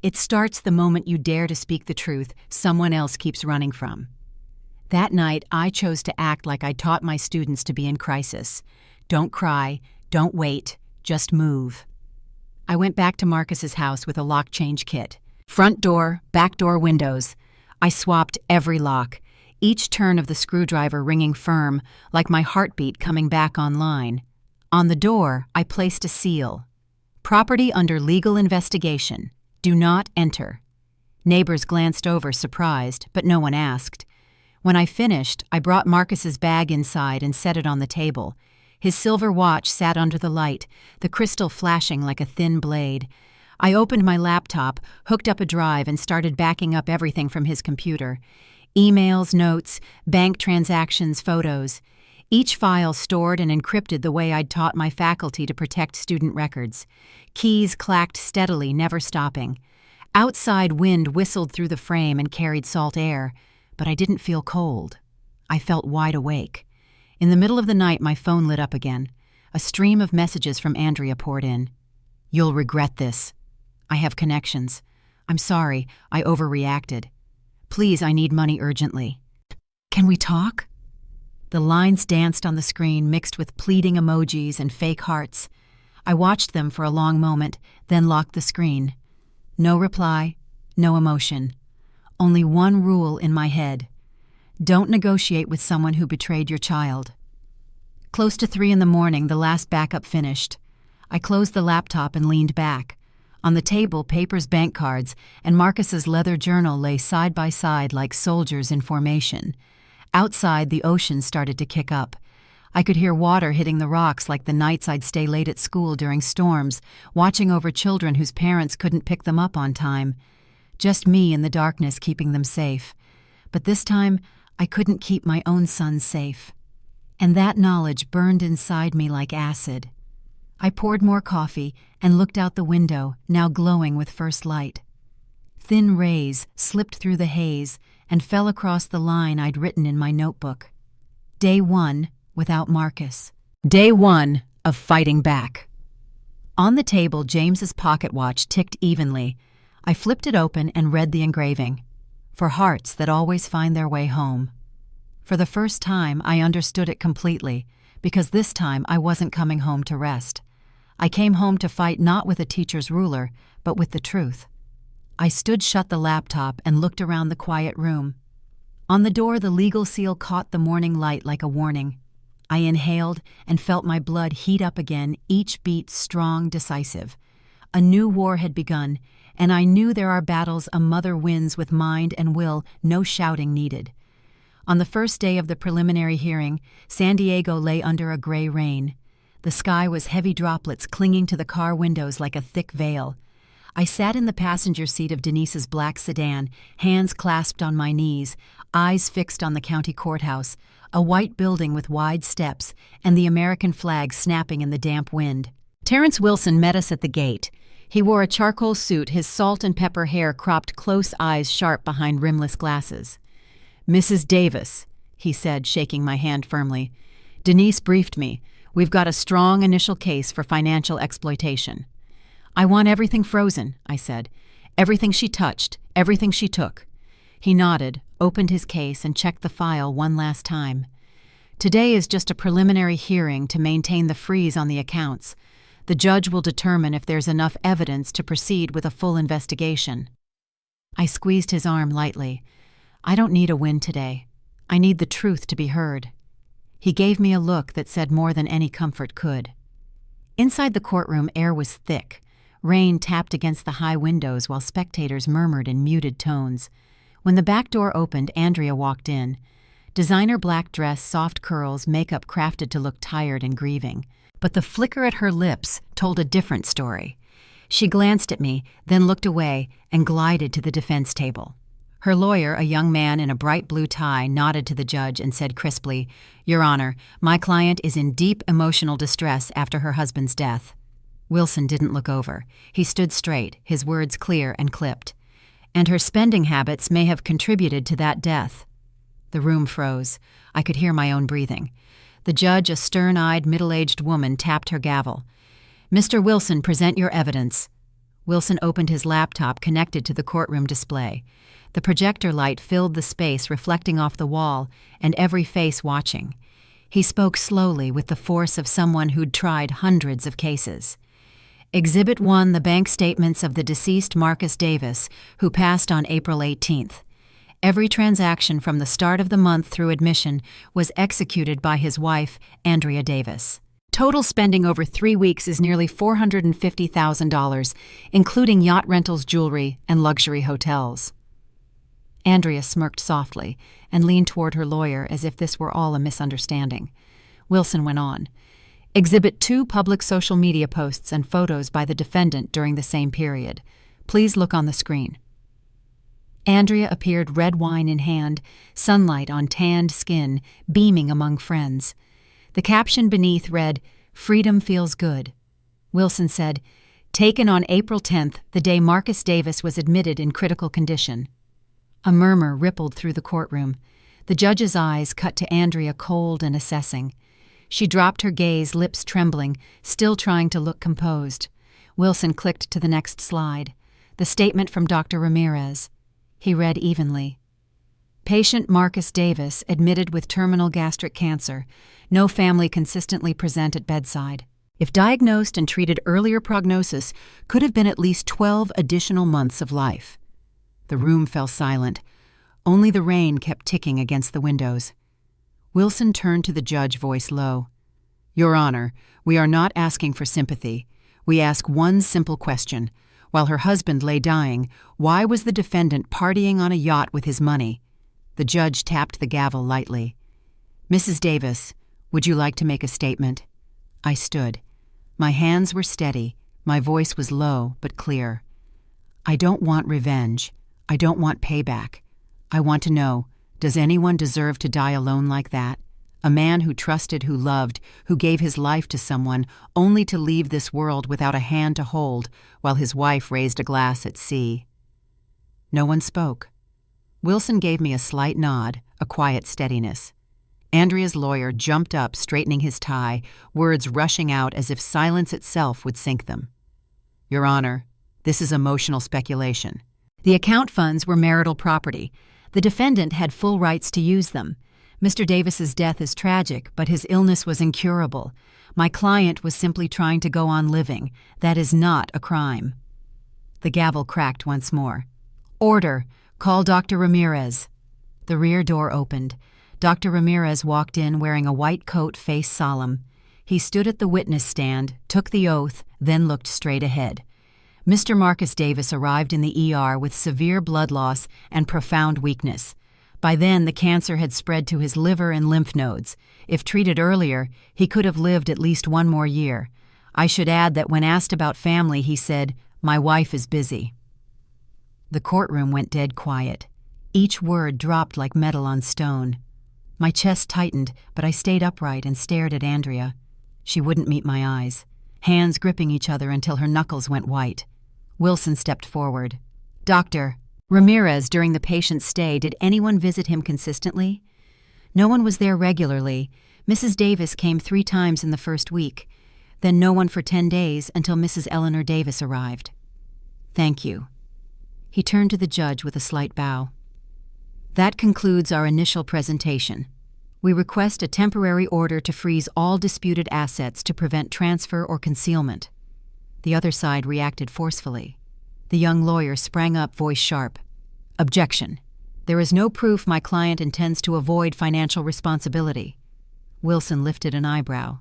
[SPEAKER 1] It starts the moment you dare to speak the truth someone else keeps running from. That night, I chose to act like I taught my students to be in crisis. Don't cry, don't wait, just move. I went back to Marcus's house with a lock change kit. Front door, back door windows. I swapped every lock, each turn of the screwdriver ringing firm, like my heartbeat coming back online. On the door, I placed a seal. "Property under legal investigation. Do not enter." Neighbors glanced over, surprised, but no one asked. When I finished, I brought Marcus's bag inside and set it on the table. His silver watch sat under the light, the crystal flashing like a thin blade. I opened my laptop, hooked up a drive, and started backing up everything from his computer. Emails, notes, bank transactions, photos. Each file stored and encrypted the way I'd taught my faculty to protect student records. Keys clacked steadily, never stopping. Outside wind whistled through the frame and carried salt air, but I didn't feel cold. I felt wide awake. In the middle of the night, my phone lit up again. A stream of messages from Andrea poured in. "You'll regret this. I have connections. I'm sorry, I overreacted. Please, I need money urgently. Can we talk?" The lines danced on the screen, mixed with pleading emojis and fake hearts. I watched them for a long moment, then locked the screen. No reply, no emotion. Only one rule in my head. Don't negotiate with someone who betrayed your child. Close to 3 a.m, the last backup finished. I closed the laptop and leaned back. On the table, papers, bank cards, and Marcus's leather journal lay side by side like soldiers in formation. Outside, the ocean started to kick up. I could hear water hitting the rocks like the nights I'd stay late at school during storms, watching over children whose parents couldn't pick them up on time. Just me in the darkness keeping them safe. But this time, I couldn't keep my own son safe. And that knowledge burned inside me like acid. I poured more coffee and looked out the window, now glowing with first light. Thin rays slipped through the haze and fell across the line I'd written in my notebook. Day 1 without Marcus. Day 1 of fighting back. On the table, James's pocket watch ticked evenly. I flipped it open and read the engraving. "For hearts that always find their way home." For the first time, I understood it completely, because this time I wasn't coming home to rest. I came home to fight not with a teacher's ruler, but with the truth. I stood shut the laptop and looked around the quiet room. On the door, the legal seal caught the morning light like a warning. I inhaled and felt my blood heat up again, each beat strong, decisive. A new war had begun, and I knew there are battles a mother wins with mind and will, no shouting needed. On the first day of the preliminary hearing, San Diego lay under a gray rain. The sky was heavy droplets clinging to the car windows like a thick veil. I sat in the passenger seat of Denise's black sedan, hands clasped on my knees, eyes fixed on the county courthouse, a white building with wide steps, and the American flag snapping in the damp wind. Terrence Wilson met us at the gate. He wore a charcoal suit, his salt and pepper hair cropped close, eyes sharp behind rimless glasses. "Mrs. Davis," he said, shaking my hand firmly. "Denise briefed me. We've got a strong initial case for financial exploitation." "I want everything frozen," I said. "Everything she touched, everything she took." He nodded, opened his case, and checked the file one last time. "Today is just a preliminary hearing to maintain the freeze on the accounts. The judge will determine if there's enough evidence to proceed with a full investigation." I squeezed his arm lightly. "I don't need a win today. I need the truth to be heard." He gave me a look that said more than any comfort could. Inside the courtroom, air was thick. Rain tapped against the high windows while spectators murmured in muted tones. When the back door opened, Andrea walked in. Designer black dress, soft curls, makeup crafted to look tired and grieving. But the flicker at her lips told a different story. She glanced at me, then looked away and glided to the defense table. Her lawyer, a young man in a bright blue tie, nodded to the judge and said crisply, "Your Honor, my client is in deep emotional distress after her husband's death." Wilson didn't look over. He stood straight, his words clear and clipped. "And her spending habits may have contributed to that death." The room froze. I could hear my own breathing. The judge, a stern-eyed, middle-aged woman, tapped her gavel. "Mr. Wilson, present your evidence." Wilson opened his laptop connected to the courtroom display. The projector light filled the space, reflecting off the wall and every face watching. He spoke slowly with the force of someone who'd tried hundreds of cases. "Exhibit 1, the bank statements of the deceased Marcus Davis, who passed on April 18th. Every transaction from the start of the month through admission was executed by his wife, Andrea Davis. Total spending over 3 weeks is nearly $450,000, including yacht rentals, jewelry, and luxury hotels." Andrea smirked softly and leaned toward her lawyer as if this were all a misunderstanding. Wilson went on. "Exhibit 2, public social media posts and photos by the defendant during the same period. Please look on the screen." Andrea appeared, red wine in hand, sunlight on tanned skin, beaming among friends. The caption beneath read, "Freedom feels good." Wilson said, "Taken on April 10th, the day Marcus Davis was admitted in critical condition." A murmur rippled through the courtroom. The judge's eyes cut to Andrea, cold and assessing. She dropped her gaze, lips trembling, still trying to look composed. Wilson clicked to the next slide. The statement from Dr. Ramirez. He read evenly. "Patient Marcus Davis admitted with terminal gastric cancer. No family consistently present at bedside. If diagnosed and treated earlier, prognosis could have been at least 12 additional months of life." The room fell silent. Only the rain kept ticking against the windows. Wilson turned to the judge, voice low. "Your Honor, we are not asking for sympathy. We ask one simple question. While her husband lay dying, why was the defendant partying on a yacht with his money?" The judge tapped the gavel lightly. "Mrs. Davis, would you like to make a statement?" I stood. My hands were steady. My voice was low but clear. "I don't want revenge. I don't want payback. I want to know, does anyone deserve to die alone like that? A man who trusted, who loved, who gave his life to someone, only to leave this world without a hand to hold while his wife raised a glass at sea." No one spoke. Wilson gave me a slight nod, a quiet steadiness. Andrea's lawyer jumped up, straightening his tie, words rushing out as if silence itself would sink them. "Your Honor, this is emotional speculation. The account funds were marital property. The defendant had full rights to use them. Mr. Davis's death is tragic, but his illness was incurable. My client was simply trying to go on living. That is not a crime." The gavel cracked once more. "Order! Call Dr. Ramirez." The rear door opened. Dr. Ramirez walked in wearing a white coat, face solemn. He stood at the witness stand, took the oath, then looked straight ahead. Mr. Marcus Davis arrived in the ER with severe blood loss and profound weakness. By then, the cancer had spread to his liver and lymph nodes. If treated earlier, he could have lived at least 1 more year. I should add that when asked about family, he said, "My wife is busy." The courtroom went dead quiet. Each word dropped like metal on stone. My chest tightened, but I stayed upright and stared at Andrea. She wouldn't meet my eyes, hands gripping each other until her knuckles went white. Wilson stepped forward. "Doctor." Ramirez, during the patient's stay, did anyone visit him consistently? No one was there regularly. Mrs. Davis came 3 times in the first week, then no one for 10 days until Mrs. Eleanor Davis arrived. Thank you. He turned to the judge with a slight bow. That concludes our initial presentation. We request a temporary order to freeze all disputed assets to prevent transfer or concealment. The other side reacted forcefully. The young lawyer sprang up, voice sharp. Objection. There is no proof my client intends to avoid financial responsibility. Wilson lifted an eyebrow.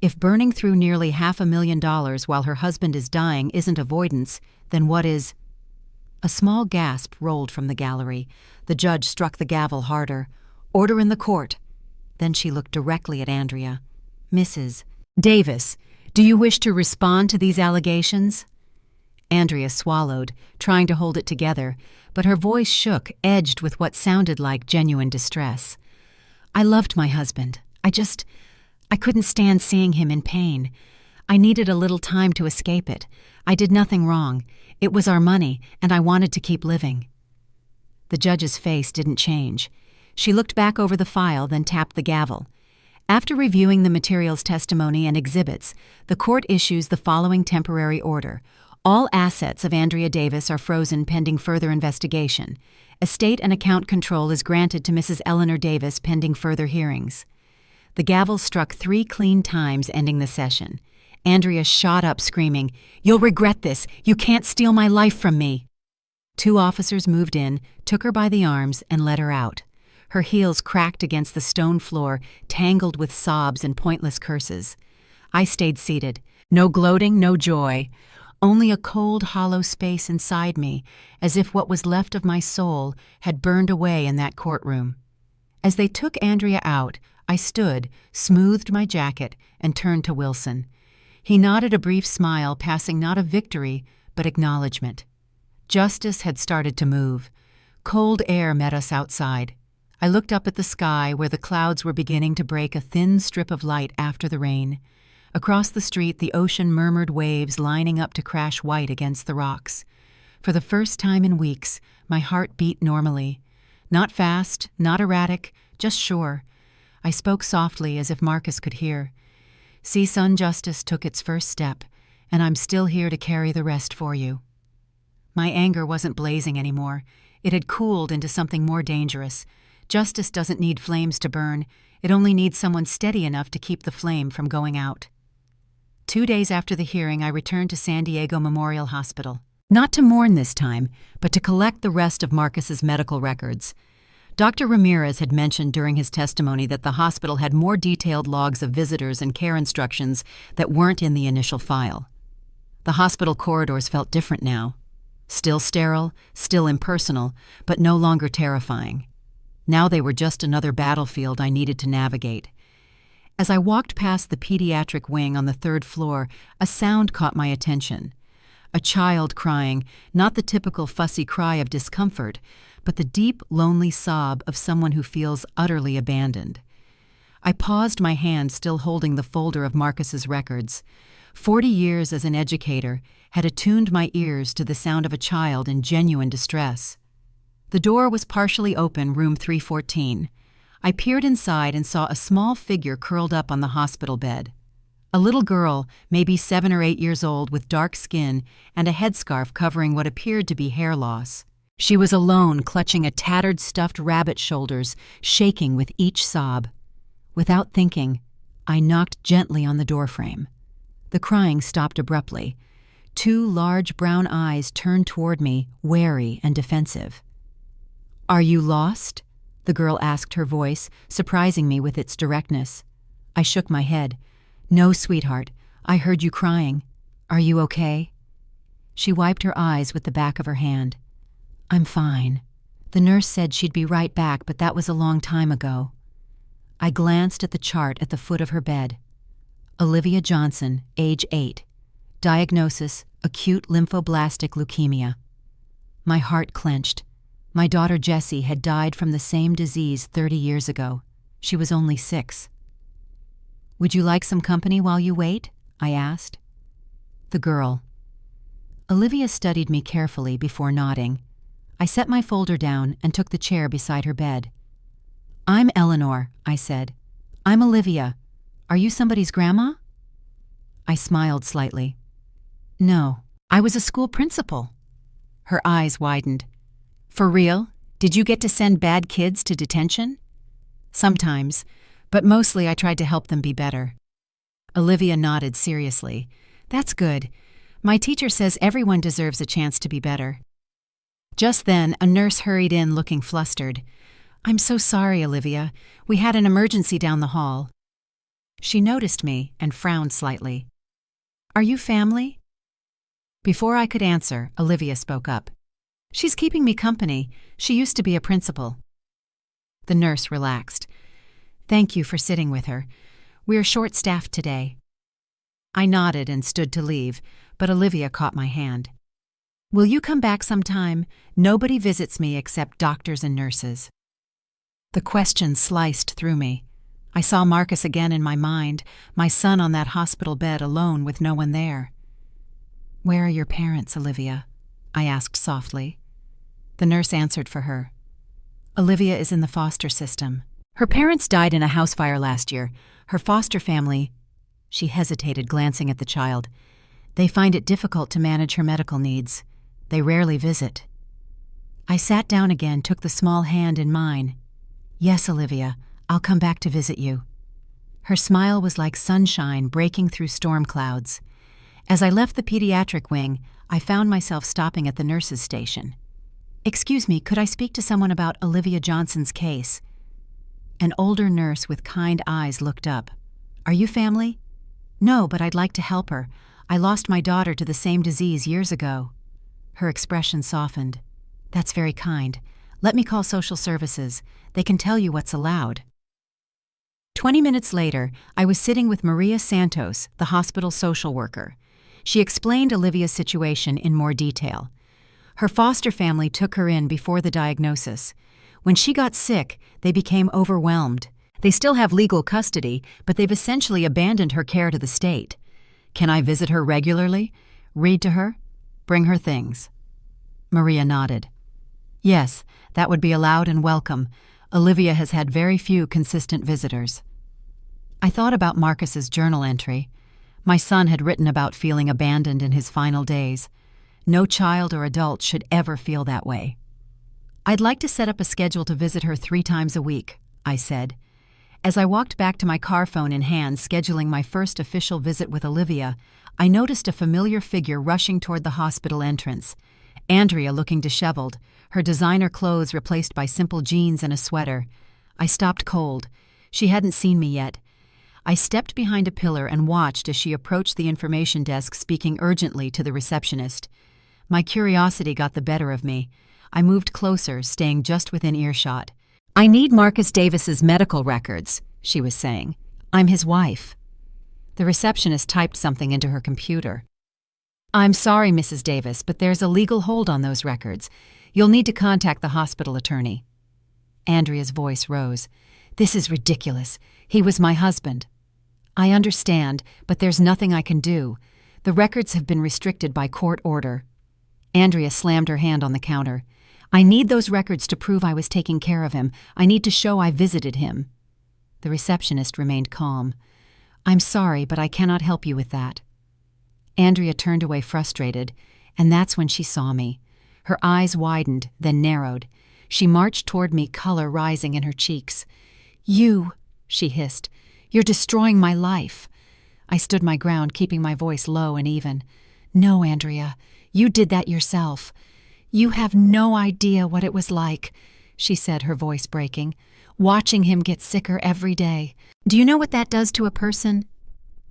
[SPEAKER 1] If burning through nearly $500,000 while her husband is dying isn't avoidance, then what is? A small gasp rolled from the gallery. The judge struck the gavel harder. Order in the court. Then she looked directly at Andrea. Mrs. Davis, do you wish to respond to these allegations? Andrea swallowed, trying to hold it together, but her voice shook, edged with what sounded like genuine distress. I loved my husband. I couldn't stand seeing him in pain. I needed a little time to escape it. I did nothing wrong. It was our money, and I wanted to keep living. The judge's face didn't change. She looked back over the file, then tapped the gavel. After reviewing the materials, testimony, and exhibits, the court issues the following temporary order. All assets of Andrea Davis are frozen pending further investigation. Estate and account control is granted to Mrs. Eleanor Davis pending further hearings. The gavel struck 3 clean times, ending the session. Andrea shot up, screaming, "You'll regret this! You can't steal my life from me!" 2 officers moved in, took her by the arms, and led her out. Her heels cracked against the stone floor, tangled with sobs and pointless curses. I stayed seated. No gloating, no joy. Only a cold, hollow space inside me, as if what was left of my soul had burned away in that courtroom. As they took Andrea out, I stood, smoothed my jacket, and turned to Wilson. He nodded a brief smile, passing not of victory, but acknowledgement. Justice had started to move. Cold air met us outside. I looked up at the sky where the clouds were beginning to break a thin strip of light after the rain. Across the street, the ocean murmured, waves lining up to crash white against the rocks. For the first time in weeks, my heart beat normally. Not fast, not erratic, just sure. I spoke softly as if Marcus could hear. See, son, justice took its first step, and I'm still here to carry the rest for you. My anger wasn't blazing anymore. It had cooled into something more dangerous. Justice doesn't need flames to burn. It only needs someone steady enough to keep the flame from going out. 2 days after the hearing, I returned to San Diego Memorial Hospital. Not to mourn this time, but to collect the rest of Marcus's medical records. Dr. Ramirez had mentioned during his testimony that the hospital had more detailed logs of visitors and care instructions that weren't in the initial file. The hospital corridors felt different now. Still sterile, still impersonal, but no longer terrifying. Now they were just another battlefield I needed to navigate. As I walked past the pediatric wing on the 3rd floor, a sound caught my attention. A child crying, not the typical fussy cry of discomfort, but the deep, lonely sob of someone who feels utterly abandoned. I paused, my hand still holding the folder of Marcus's records. 40 years as an educator had attuned my ears to the sound of a child in genuine distress. The door was partially open, room 314. I peered inside and saw a small figure curled up on the hospital bed. A little girl, maybe 7 or 8 years old, with dark skin and a headscarf covering what appeared to be hair loss. She was alone, clutching a tattered stuffed rabbit's shoulders, shaking with each sob. Without thinking, I knocked gently on the doorframe. The crying stopped abruptly. 2 large brown eyes turned toward me, wary and defensive. "Are you lost?" the girl asked, her voice surprising me with its directness. I shook my head. "No, sweetheart. I heard you crying. Are you okay?" She wiped her eyes with the back of her hand. "I'm fine. The nurse said she'd be right back, but that was a long time ago." I glanced at the chart at the foot of her bed. Olivia Johnson, age 8. Diagnosis, acute lymphoblastic leukemia. My heart clenched. My daughter Jessie had died from the same disease 30 years ago. She was only 6. "Would you like some company while you wait?" I asked. The girl. Olivia studied me carefully before nodding. I set my folder down and took the chair beside her bed. "I'm Eleanor," I said. "I'm Olivia. Are you somebody's grandma?" I smiled slightly. "No, I was a school principal." Her eyes widened. "For real? Did you get to send bad kids to detention?" "Sometimes, but mostly I tried to help them be better." Olivia nodded seriously. "That's good. My teacher says everyone deserves a chance to be better." Just then, a nurse hurried in looking flustered. "I'm so sorry, Olivia. We had an emergency down the hall." She noticed me and frowned slightly. "Are you family?" Before I could answer, Olivia spoke up. "She's keeping me company. She used to be a principal." The nurse relaxed. "Thank you for sitting with her. We're short-staffed today." I nodded and stood to leave, but Olivia caught my hand. "Will you come back sometime? Nobody visits me except doctors and nurses." The question sliced through me. I saw Marcus again in my mind, my son on that hospital bed alone with no one there. "Where are your parents, Olivia?" I asked softly. The nurse answered for her. "Olivia is in the foster system. Her parents died in a house fire last year. Her foster family—" She hesitated, glancing at the child. "They find it difficult to manage her medical needs. They rarely visit." I sat down again, took the small hand in mine. "Yes, Olivia, I'll come back to visit you." Her smile was like sunshine breaking through storm clouds. As I left the pediatric wing, I found myself stopping at the nurse's station. "Excuse me, could I speak to someone about Olivia Johnson's case?" An older nurse with kind eyes looked up. "Are you family?" "No, but I'd like to help her. I lost my daughter to the same disease years ago." Her expression softened. "That's very kind. Let me call social services. They can tell you what's allowed." 20 minutes later, I was sitting with Maria Santos, the hospital social worker. She explained Olivia's situation in more detail. Her foster family took her in before the diagnosis. When she got sick, they became overwhelmed. They still have legal custody, but they've essentially abandoned her care to the state. "Can I visit her regularly? Read to her? Bring her things?" Maria nodded. "Yes, that would be allowed and welcome. Olivia has had very few consistent visitors." I thought about Marcus's journal entry. My son had written about feeling abandoned in his final days. No child or adult should ever feel that way. "I'd like to set up a schedule to visit her 3 times a week," I said. As I walked back to my car phone in hand, scheduling my first official visit with Olivia, I noticed a familiar figure rushing toward the hospital entrance. Andrea looking disheveled, her designer clothes replaced by simple jeans and a sweater. I stopped cold. She hadn't seen me yet. I stepped behind a pillar and watched as she approached the information desk, speaking urgently to the receptionist. My curiosity got the better of me. I moved closer, staying just within earshot. "I need Marcus Davis's medical records," she was saying. "I'm his wife." The receptionist typed something into her computer. "I'm sorry, Mrs. Davis, but there's a legal hold on those records. You'll need to contact the hospital attorney." Andrea's voice rose. "This is ridiculous. He was my husband." "I understand, but there's nothing I can do. The records have been restricted by court order." Andrea slammed her hand on the counter. "I need those records to prove I was taking care of him. I need to show I visited him." The receptionist remained calm. "I'm sorry, but I cannot help you with that." Andrea turned away frustrated, and that's when she saw me. Her eyes widened, then narrowed. She marched toward me, color rising in her cheeks. "You," she hissed, "you're destroying my life." I stood my ground, keeping my voice low and even. "No, Andrea, you did that yourself. You have no idea what it was like," she said, her voice breaking, "watching him get sicker every day. Do you know what that does to a person?"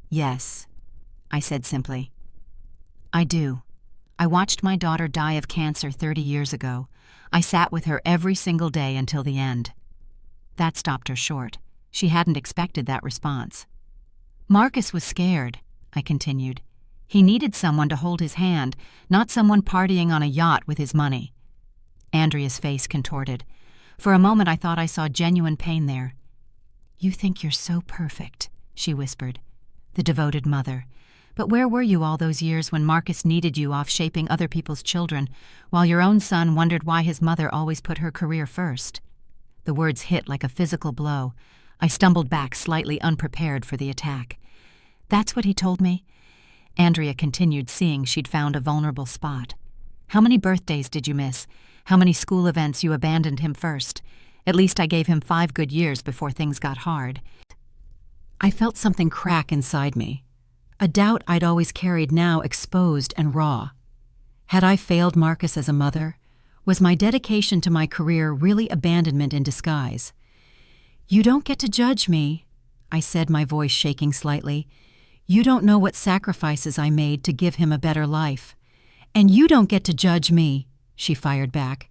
[SPEAKER 1] "Yes," I said simply. "I do. I watched my daughter die of cancer 30 years ago. I sat with her every single day until the end." That stopped her short. She hadn't expected that response. "Marcus was scared," I continued. "He needed someone to hold his hand, not someone partying on a yacht with his money." Andrea's face contorted. For a moment I thought I saw genuine pain there. "You think you're so perfect," she whispered. "The devoted mother. But where were you all those years when Marcus needed you off shaping other people's children, while your own son wondered why his mother always put her career first? The words hit like a physical blow. I stumbled back, slightly unprepared for the attack. That's what he told me? Andrea continued, seeing she'd found a vulnerable spot. How many birthdays did you miss? How many school events you abandoned him first? At least I gave him 5 good years before things got hard. I felt something crack inside me. A doubt I'd always carried now exposed and raw. Had I failed Marcus as a mother? Was my dedication to my career really abandonment in disguise? You don't get to judge me, I said, my voice shaking slightly. You don't know what sacrifices I made to give him a better life. And you don't get to judge me, she fired back.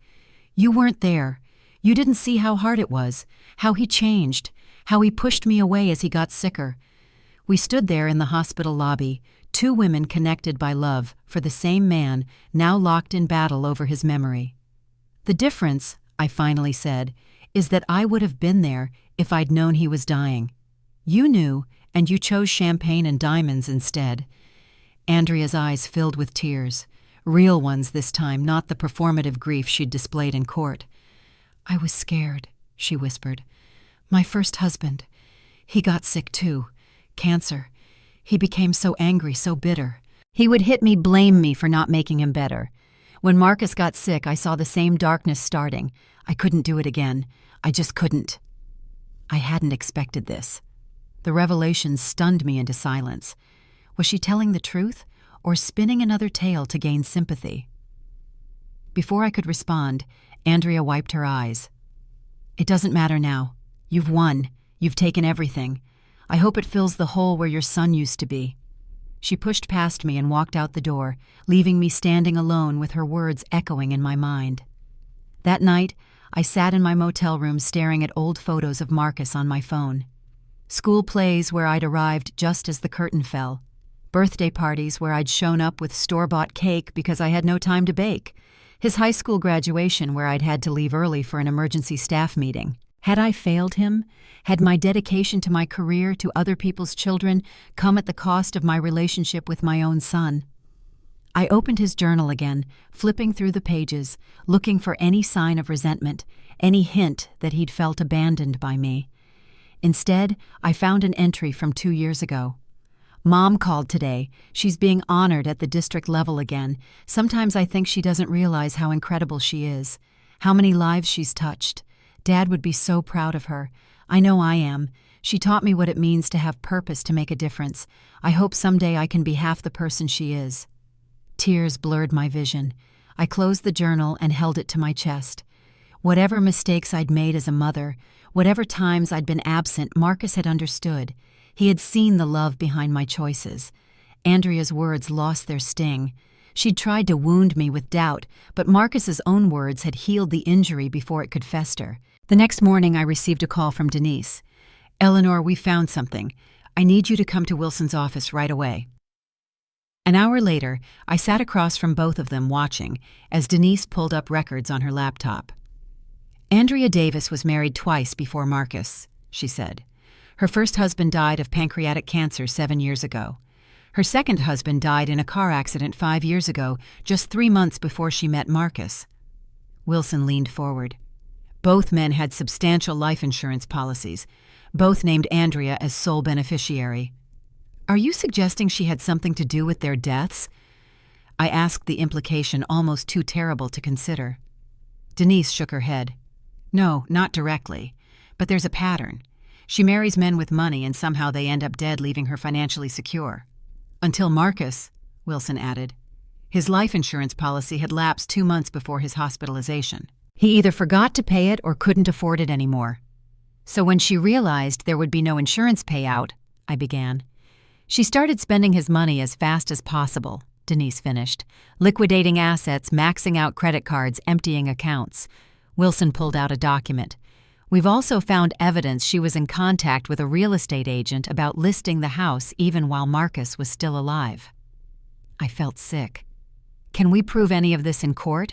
[SPEAKER 1] You weren't there. You didn't see how hard it was, how he changed, how he pushed me away as he got sicker. We stood there in the hospital lobby, 2 women connected by love for the same man, now locked in battle over his memory. The difference, I finally said, is that I would have been there if I'd known he was dying. You knew, and you chose champagne and diamonds instead. Andrea's eyes filled with tears, real ones this time, not the performative grief she'd displayed in court. I was scared, she whispered. My first husband. He got sick too. Cancer. He became so angry, so bitter. He would hit me, blame me for not making him better. When Marcus got sick, I saw the same darkness starting. I couldn't do it again. I just couldn't. I hadn't expected this. The revelation stunned me into silence. Was she telling the truth, or spinning another tale to gain sympathy? Before I could respond, Andrea wiped her eyes. It doesn't matter now. You've won. You've taken everything. I hope it fills the hole where your son used to be. She pushed past me and walked out the door, leaving me standing alone with her words echoing in my mind. That night, I sat in my motel room staring at old photos of Marcus on my phone. School plays where I'd arrived just as the curtain fell. Birthday parties where I'd shown up with store-bought cake because I had no time to bake. His high school graduation where I'd had to leave early for an emergency staff meeting. Had I failed him? Had my dedication to my career, to other people's children, come at the cost of my relationship with my own son? I opened his journal again, flipping through the pages, looking for any sign of resentment, any hint that he'd felt abandoned by me. Instead, I found an entry from 2 years ago. Mom called today. She's being honored at the district level again. Sometimes I think she doesn't realize how incredible she is, how many lives she's touched. Dad would be so proud of her. I know I am. She taught me what it means to have purpose, to make a difference. I hope someday I can be half the person she is. Tears blurred my vision. I closed the journal and held it to my chest. Whatever mistakes I'd made as a mother, whatever times I'd been absent, Marcus had understood. He had seen the love behind my choices. Andrea's words lost their sting. She'd tried to wound me with doubt, but Marcus's own words had healed the injury before it could fester. The next morning I received a call from Denise. Eleanor, we found something. I need you to come to Wilson's office right away. An hour later, I sat across from both of them watching as Denise pulled up records on her laptop. Andrea Davis was married twice before Marcus, she said. Her first husband died of pancreatic cancer 7 years ago. Her second husband died in a car accident 5 years ago, just 3 months before she met Marcus. Wilson leaned forward. Both men had substantial life insurance policies. Both named Andrea as sole beneficiary. Are you suggesting she had something to do with their deaths? I asked, the implication almost too terrible to consider. Denise shook her head. No, not directly. But there's a pattern. She marries men with money and somehow they end up dead, leaving her financially secure. Until Marcus, Wilson added. His life insurance policy had lapsed 2 months before his hospitalization. He either forgot to pay it or couldn't afford it anymore. So when she realized there would be no insurance payout, I began. She started spending his money as fast as possible, Denise finished, liquidating assets, maxing out credit cards, emptying accounts. Wilson pulled out a document. We've also found evidence she was in contact with a real estate agent about listing the house even while Marcus was still alive. I felt sick. Can we prove any of this in court?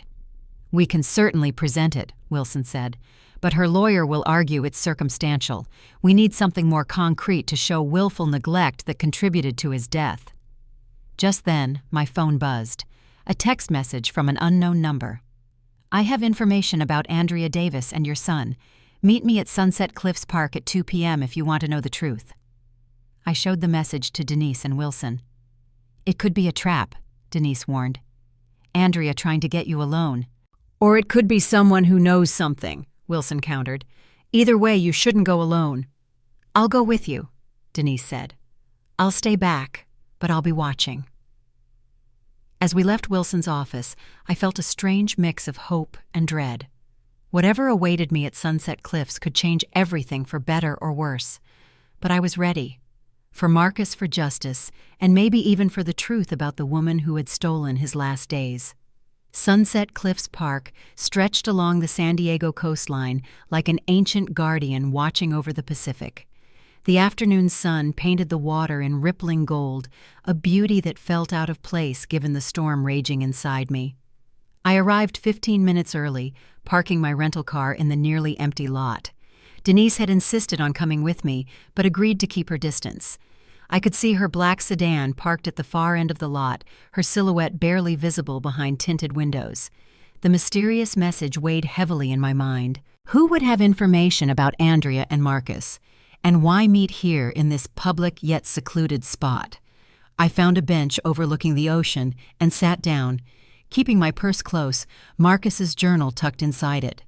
[SPEAKER 1] We can certainly present it, Wilson said, but her lawyer will argue it's circumstantial. We need something more concrete to show willful neglect that contributed to his death. Just then, my phone buzzed. A text message from an unknown number. "I have information about Andrea Davis and your son. Meet me at Sunset Cliffs Park at 2 p.m. if you want to know the truth." I showed the message to Denise and Wilson. "It could be a trap," Denise warned. "Andrea trying to get you alone." "Or it could be someone who knows something," Wilson countered. "Either way, you shouldn't go alone." "I'll go with you," Denise said. "I'll stay back, but I'll be watching." As we left Wilson's office, I felt a strange mix of hope and dread. Whatever awaited me at Sunset Cliffs could change everything for better or worse. But I was ready. For Marcus, for justice, and maybe even for the truth about the woman who had stolen his last days. Sunset Cliffs Park stretched along the San Diego coastline like an ancient guardian watching over the Pacific. The afternoon sun painted the water in rippling gold, a beauty that felt out of place given the storm raging inside me. I arrived 15 minutes early, parking my rental car in the nearly empty lot. Denise had insisted on coming with me, but agreed to keep her distance. I could see her black sedan parked at the far end of the lot, her silhouette barely visible behind tinted windows. The mysterious message weighed heavily in my mind. Who would have information about Andrea and Marcus? And why meet here in this public yet secluded spot? I found a bench overlooking the ocean and sat down, keeping my purse close, Marcus's journal tucked inside it.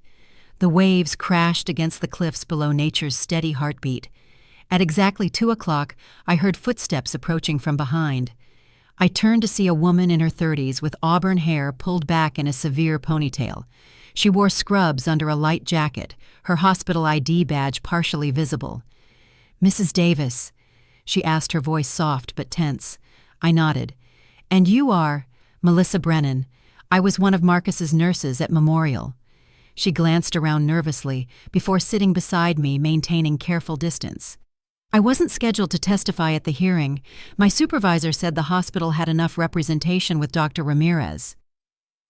[SPEAKER 1] The waves crashed against the cliffs below nature's steady heartbeat. At exactly 2 o'clock, I heard footsteps approaching from behind. I turned to see a woman in her 30s with auburn hair pulled back in a severe ponytail. She wore scrubs under a light jacket, her hospital ID badge partially visible. "Mrs. Davis," she asked, her voice soft but tense. I nodded. "And you are—" "Melissa Brennan. I was one of Marcus's nurses at Memorial." She glanced around nervously before sitting beside me, maintaining careful distance. "I wasn't scheduled to testify at the hearing. My supervisor said the hospital had enough representation with Dr. Ramirez."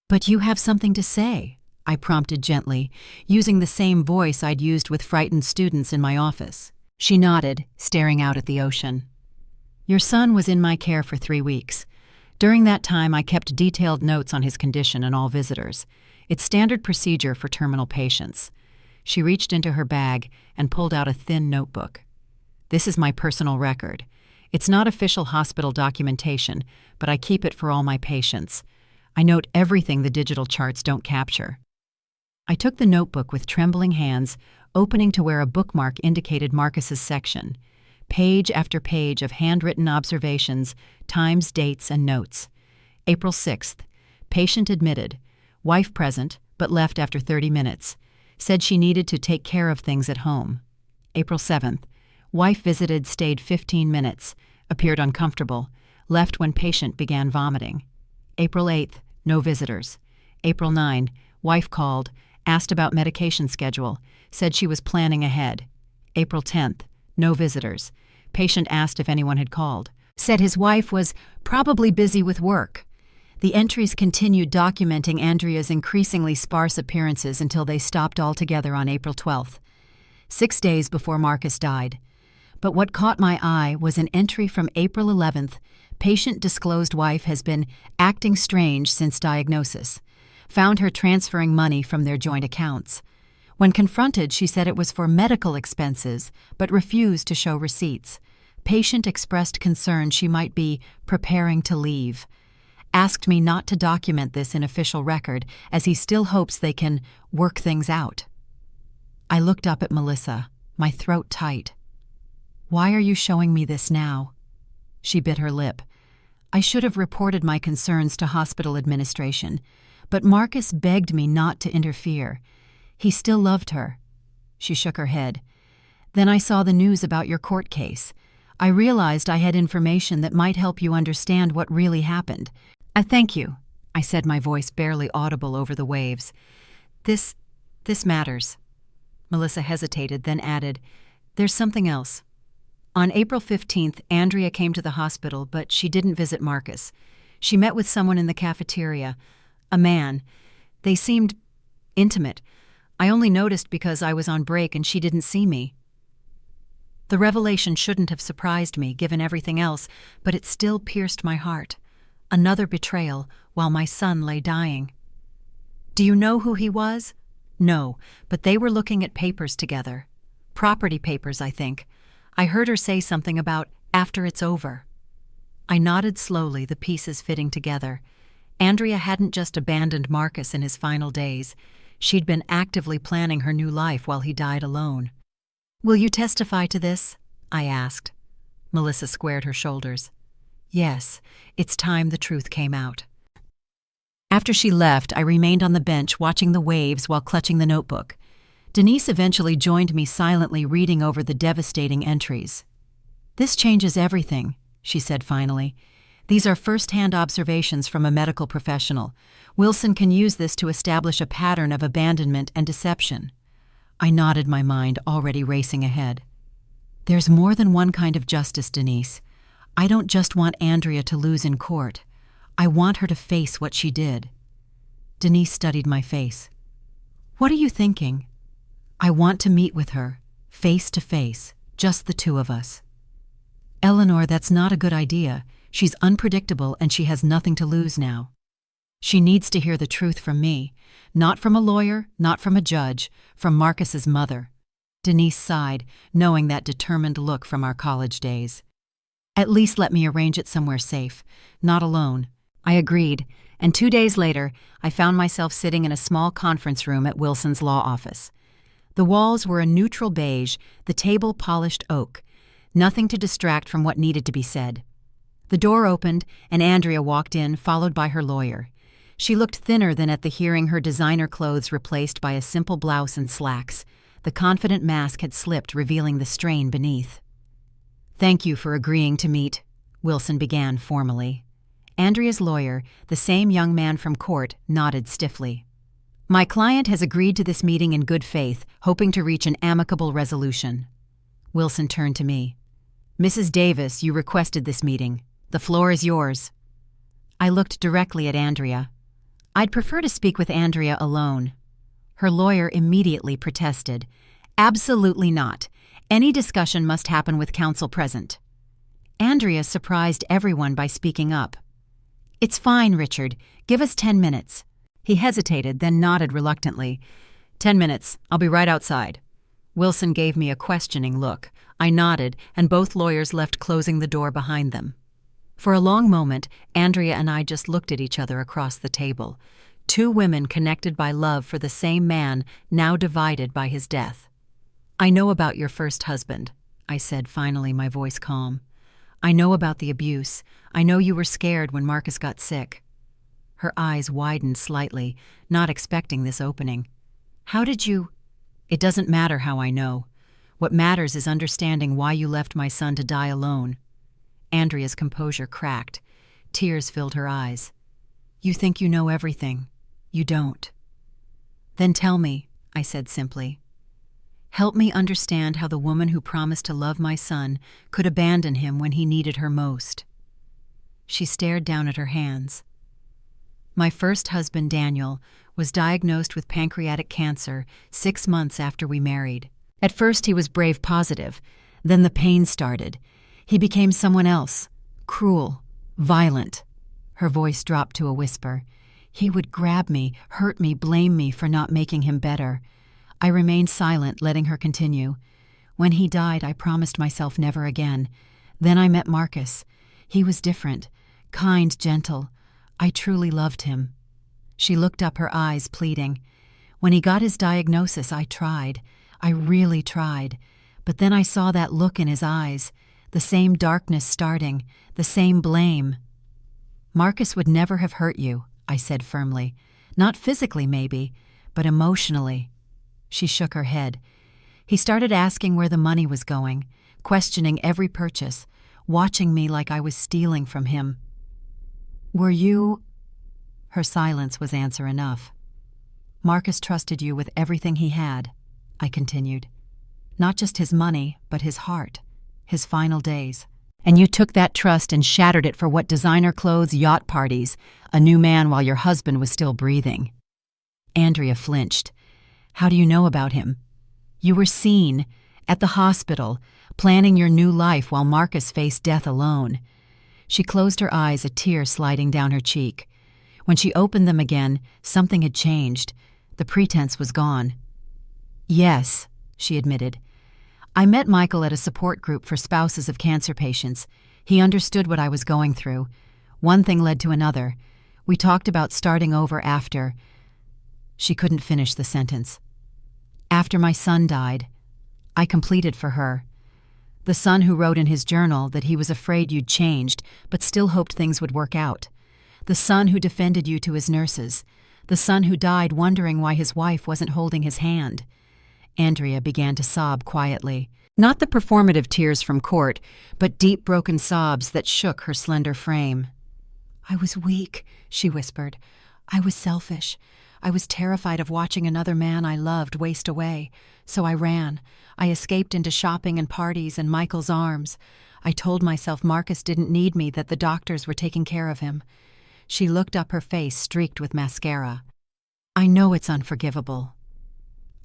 [SPEAKER 1] "But you have something to say," I prompted gently, using the same voice I'd used with frightened students in my office. She nodded, staring out at the ocean. "Your son was in my care for 3 weeks. During that time, I kept detailed notes on his condition and all visitors. It's standard procedure for terminal patients." She reached into her bag and pulled out a thin notebook. "This is my personal record. It's not official hospital documentation, but I keep it for all my patients. I note everything the digital charts don't capture." I took the notebook with trembling hands, opening to where a bookmark indicated Marcus's section. Page after page of handwritten observations, times, dates, and notes. April 6th. Patient admitted. Wife present, but left after 30 minutes. Said she needed to take care of things at home. April 7th. Wife visited, stayed 15 minutes. Appeared uncomfortable. Left when patient began vomiting. April 8th. No visitors. April 9. Wife called. Asked about medication schedule. Said she was planning ahead. April 10th. No visitors. Patient asked if anyone had called. Said his wife was probably busy with work. The entries continued documenting Andrea's increasingly sparse appearances until they stopped altogether on April 12th, 6 days before Marcus died. But what caught my eye was an entry from April 11th. Patient disclosed wife has been acting strange since diagnosis. Found her transferring money from their joint accounts. When confronted, she said it was for medical expenses, but refused to show receipts. Patient expressed concern she might be preparing to leave. Asked me not to document this in official record, as he still hopes they can work things out. I looked up at Melissa, my throat tight. "Why are you showing me this now?" She bit her lip. I should have reported my concerns to hospital administration, but Marcus begged me not to interfere. He still loved her. She shook her head. "Then I saw the news about your court case. I realized I had information that might help you understand what really happened. I thank you," I said, my voice barely audible over the waves. This matters." Melissa hesitated, then added, "There's something else. On April 15th, Andrea came to the hospital, but she didn't visit Marcus. She met with someone in the cafeteria, a man. They seemed intimate. I only noticed because I was on break and she didn't see me." The revelation shouldn't have surprised me, given everything else, but it still pierced my heart. Another betrayal while my son lay dying. Do you know who he was? No, but they were looking at papers together. Property papers, I think. I heard her say something about after it's over. I nodded slowly, the pieces fitting together. Andrea hadn't just abandoned Marcus in his final days. She'd been actively planning her new life while he died alone. Will you testify to this? I asked. Melissa squared her shoulders. Yes, it's time the truth came out. After she left, I remained on the bench watching the waves while clutching the notebook. Denise eventually joined me, silently reading over the devastating entries. This changes everything, she said finally. These are first-hand observations from a medical professional. Wilson can use this to establish a pattern of abandonment and deception. I nodded, my mind already racing ahead. There's more than one kind of justice, Denise. I don't just want Andrea to lose in court. I want her to face what she did. Denise studied my face. What are you thinking? I want to meet with her, face to face, just the two of us. Eleanor, that's not a good idea. She's unpredictable and she has nothing to lose now. She needs to hear the truth from me, not from a lawyer, not from a judge, from Marcus's mother. Denise sighed, knowing that determined look from our college days. At least let me arrange it somewhere safe, not alone. I agreed, and 2 days later, I found myself sitting in a small conference room at Wilson's law office. The walls were a neutral beige, the table polished oak. Nothing to distract from what needed to be said. The door opened, and Andrea walked in, followed by her lawyer. She looked thinner than at the hearing, her designer clothes replaced by a simple blouse and slacks. The confident mask had slipped, revealing the strain beneath. Thank you for agreeing to meet, Wilson began formally. Andrea's lawyer, the same young man from court, nodded stiffly. My client has agreed to this meeting in good faith, hoping to reach an amicable resolution. Wilson turned to me. Mrs. Davis, you requested this meeting. The floor is yours. I looked directly at Andrea. I'd prefer to speak with Andrea alone. Her lawyer immediately protested. Absolutely not. Any discussion must happen with counsel present. Andrea surprised everyone by speaking up. It's fine, Richard. Give us 10 minutes. He hesitated, then nodded reluctantly. 10 minutes. I'll be right outside. Wilson gave me a questioning look. I nodded, and both lawyers left, closing the door behind them. For a long moment, Andrea and I just looked at each other across the table. Two women connected by love for the same man, now divided by his death. I know about your first husband, I said, finally, my voice calm. I know about the abuse. I know you were scared when Marcus got sick. Her eyes widened slightly, not expecting this opening. How did you— It doesn't matter how I know. What matters is understanding why you left my son to die alone. Andrea's composure cracked. Tears filled her eyes. You think you know everything. You don't. Then tell me, I said simply. Help me understand how the woman who promised to love my son could abandon him when he needed her most. She stared down at her hands. My first husband, Daniel, was diagnosed with pancreatic cancer 6 months after we married. At first he was brave positive. Then the pain started. He became someone else, cruel, violent. Her voice dropped to a whisper. He would grab me, hurt me, blame me for not making him better. I remained silent, letting her continue. When he died, I promised myself never again. Then I met Marcus. He was different, kind, gentle. I truly loved him. She looked up, her eyes pleading. When he got his diagnosis, I tried. I really tried. But then I saw that look in his eyes, the same darkness starting, the same blame. Marcus would never have hurt you, I said firmly. Not physically, maybe, but emotionally. She shook her head. He started asking where the money was going, questioning every purchase, watching me like I was stealing from him. Were you— Her silence was answer enough. Marcus trusted you with everything he had, I continued. Not just his money, but his heart, his final days. And you took that trust and shattered it for what, designer clothes, yacht parties, a new man while your husband was still breathing. Andrea flinched. How do you know about him? You were seen, at the hospital, planning your new life while Marcus faced death alone. She closed her eyes, a tear sliding down her cheek. When she opened them again, something had changed. The pretense was gone. "Yes," she admitted. "I met Michael at a support group for spouses of cancer patients. He understood what I was going through. One thing led to another. We talked about starting over after—" She couldn't finish the sentence. "After my son died, I completed for her. The son who wrote in his journal that he was afraid you'd changed, but still hoped things would work out. The son who defended you to his nurses. The son who died wondering why his wife wasn't holding his hand." Andrea began to sob quietly. Not the performative tears from court, but deep broken sobs that shook her slender frame. "I was weak," she whispered. "I was selfish. I was terrified of watching another man I loved waste away. So I ran. I escaped into shopping and parties and Michael's arms. I told myself Marcus didn't need me, that the doctors were taking care of him." She looked up, her face streaked with mascara. "I know it's unforgivable."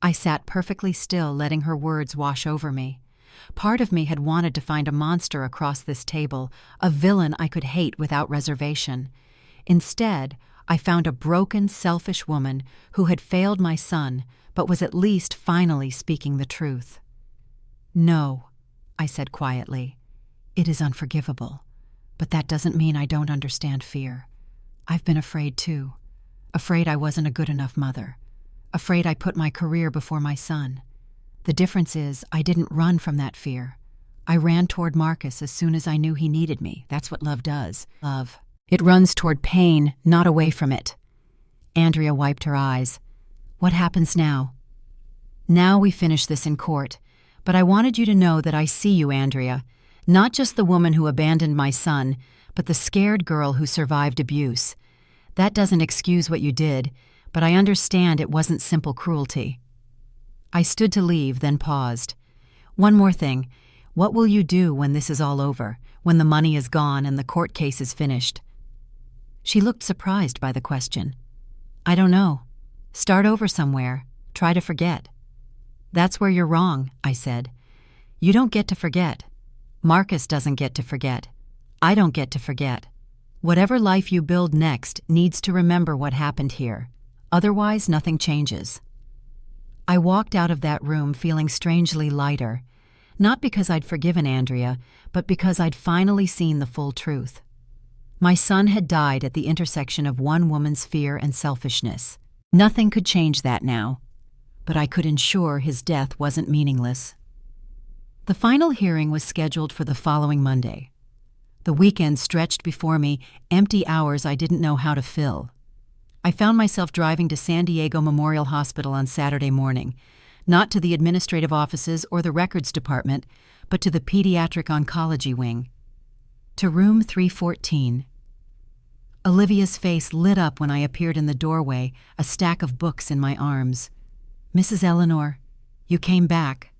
[SPEAKER 1] I sat perfectly still, letting her words wash over me. Part of me had wanted to find a monster across this table, a villain I could hate without reservation. Instead, I found a broken, selfish woman who had failed my son, but was at least finally speaking the truth. "No," I said quietly. "It is unforgivable. But that doesn't mean I don't understand fear. I've been afraid too. Afraid I wasn't a good enough mother. Afraid I put my career before my son. The difference is I didn't run from that fear. I ran toward Marcus as soon as I knew he needed me. That's what love does. Love. It runs toward pain, not away from it." Andrea wiped her eyes. "What happens now?" "Now we finish this in court. But I wanted you to know that I see you, Andrea. Not just the woman who abandoned my son, but the scared girl who survived abuse. That doesn't excuse what you did, but I understand it wasn't simple cruelty." I stood to leave, then paused. "One more thing. What will you do when this is all over, when the money is gone and the court case is finished?" She looked surprised by the question. "I don't know. Start over somewhere. Try to forget." "That's where you're wrong," I said. "You don't get to forget. Marcus doesn't get to forget. I don't get to forget. Whatever life you build next needs to remember what happened here. Otherwise, nothing changes." I walked out of that room feeling strangely lighter, not because I'd forgiven Andrea, but because I'd finally seen the full truth. My son had died at the intersection of one woman's fear and selfishness. Nothing could change that now, but I could ensure his death wasn't meaningless. The final hearing was scheduled for the following Monday. The weekend stretched before me, empty hours I didn't know how to fill. I found myself driving to San Diego Memorial Hospital on Saturday morning, not to the administrative offices or the records department, but to the pediatric oncology wing. To room 314. Olivia's face lit up when I appeared in the doorway, a stack of books in my arms. "Mrs. Eleanor, you came back."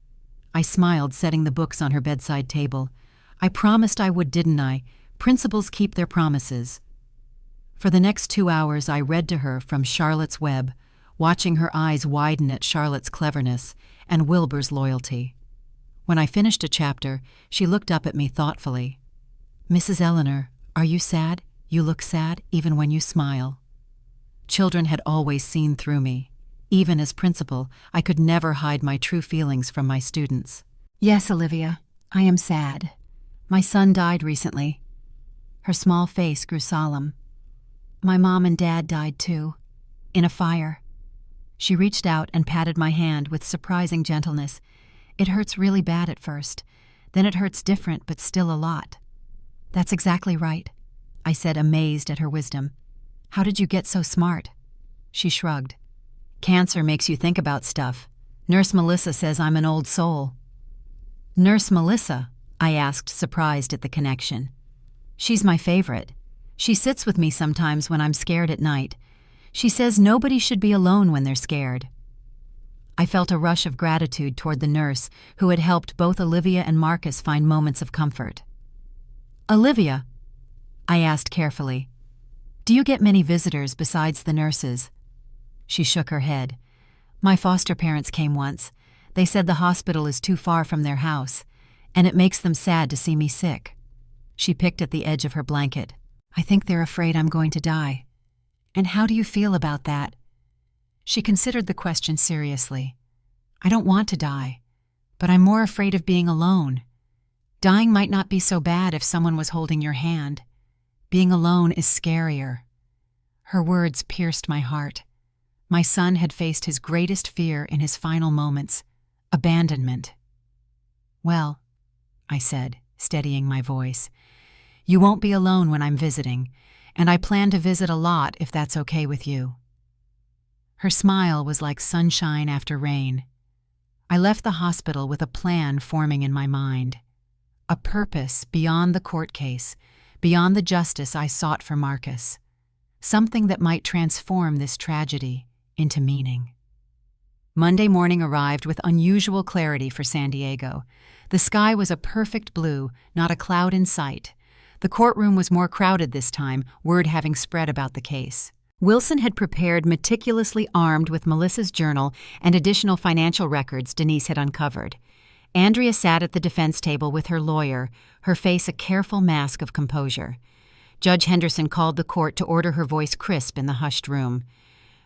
[SPEAKER 1] I smiled, setting the books on her bedside table. "I promised I would, didn't I? Principals keep their promises." For the next 2 hours, I read to her from Charlotte's Web, watching her eyes widen at Charlotte's cleverness and Wilbur's loyalty. When I finished a chapter, she looked up at me thoughtfully. "Mrs. Eleanor, are you sad? You look sad even when you smile." Children had always seen through me. Even as principal, I could never hide my true feelings from my students. "Yes, Olivia, I am sad. My son died recently." Her small face grew solemn. "My mom and dad died too, in a fire." She reached out and patted my hand with surprising gentleness. "It hurts really bad at first. Then it hurts different, but still a lot." "That's exactly right," I said, amazed at her wisdom. "How did you get so smart?" She shrugged. "Cancer makes you think about stuff. Nurse Melissa says I'm an old soul." "Nurse Melissa?" I asked, surprised at the connection. "She's my favorite. She sits with me sometimes when I'm scared at night. She says nobody should be alone when they're scared." I felt a rush of gratitude toward the nurse who had helped both Olivia and Marcus find moments of comfort. "Olivia," I asked carefully, "do you get many visitors besides the nurses?" She shook her head. "My foster parents came once. They said the hospital is too far from their house, and it makes them sad to see me sick." She picked at the edge of her blanket. "I think they're afraid I'm going to die." "And how do you feel about that?" She considered the question seriously. "I don't want to die, but I'm more afraid of being alone. Dying might not be so bad if someone was holding your hand. Being alone is scarier." Her words pierced my heart. My son had faced his greatest fear in his final moments: abandonment. "Well," I said, steadying my voice, "you won't be alone when I'm visiting, and I plan to visit a lot if that's okay with you." Her smile was like sunshine after rain. I left the hospital with a plan forming in my mind. A purpose beyond the court case, beyond the justice I sought for Marcus. Something that might transform this tragedy into meaning. Monday morning arrived with unusual clarity for San Diego. The sky was a perfect blue, not a cloud in sight. The courtroom was more crowded this time, word having spread about the case. Wilson had prepared meticulously armed with Melissa's journal and additional financial records Denise had uncovered. Andrea sat at the defense table with her lawyer, her face a careful mask of composure. Judge Henderson called the court to order, her voice crisp in the hushed room.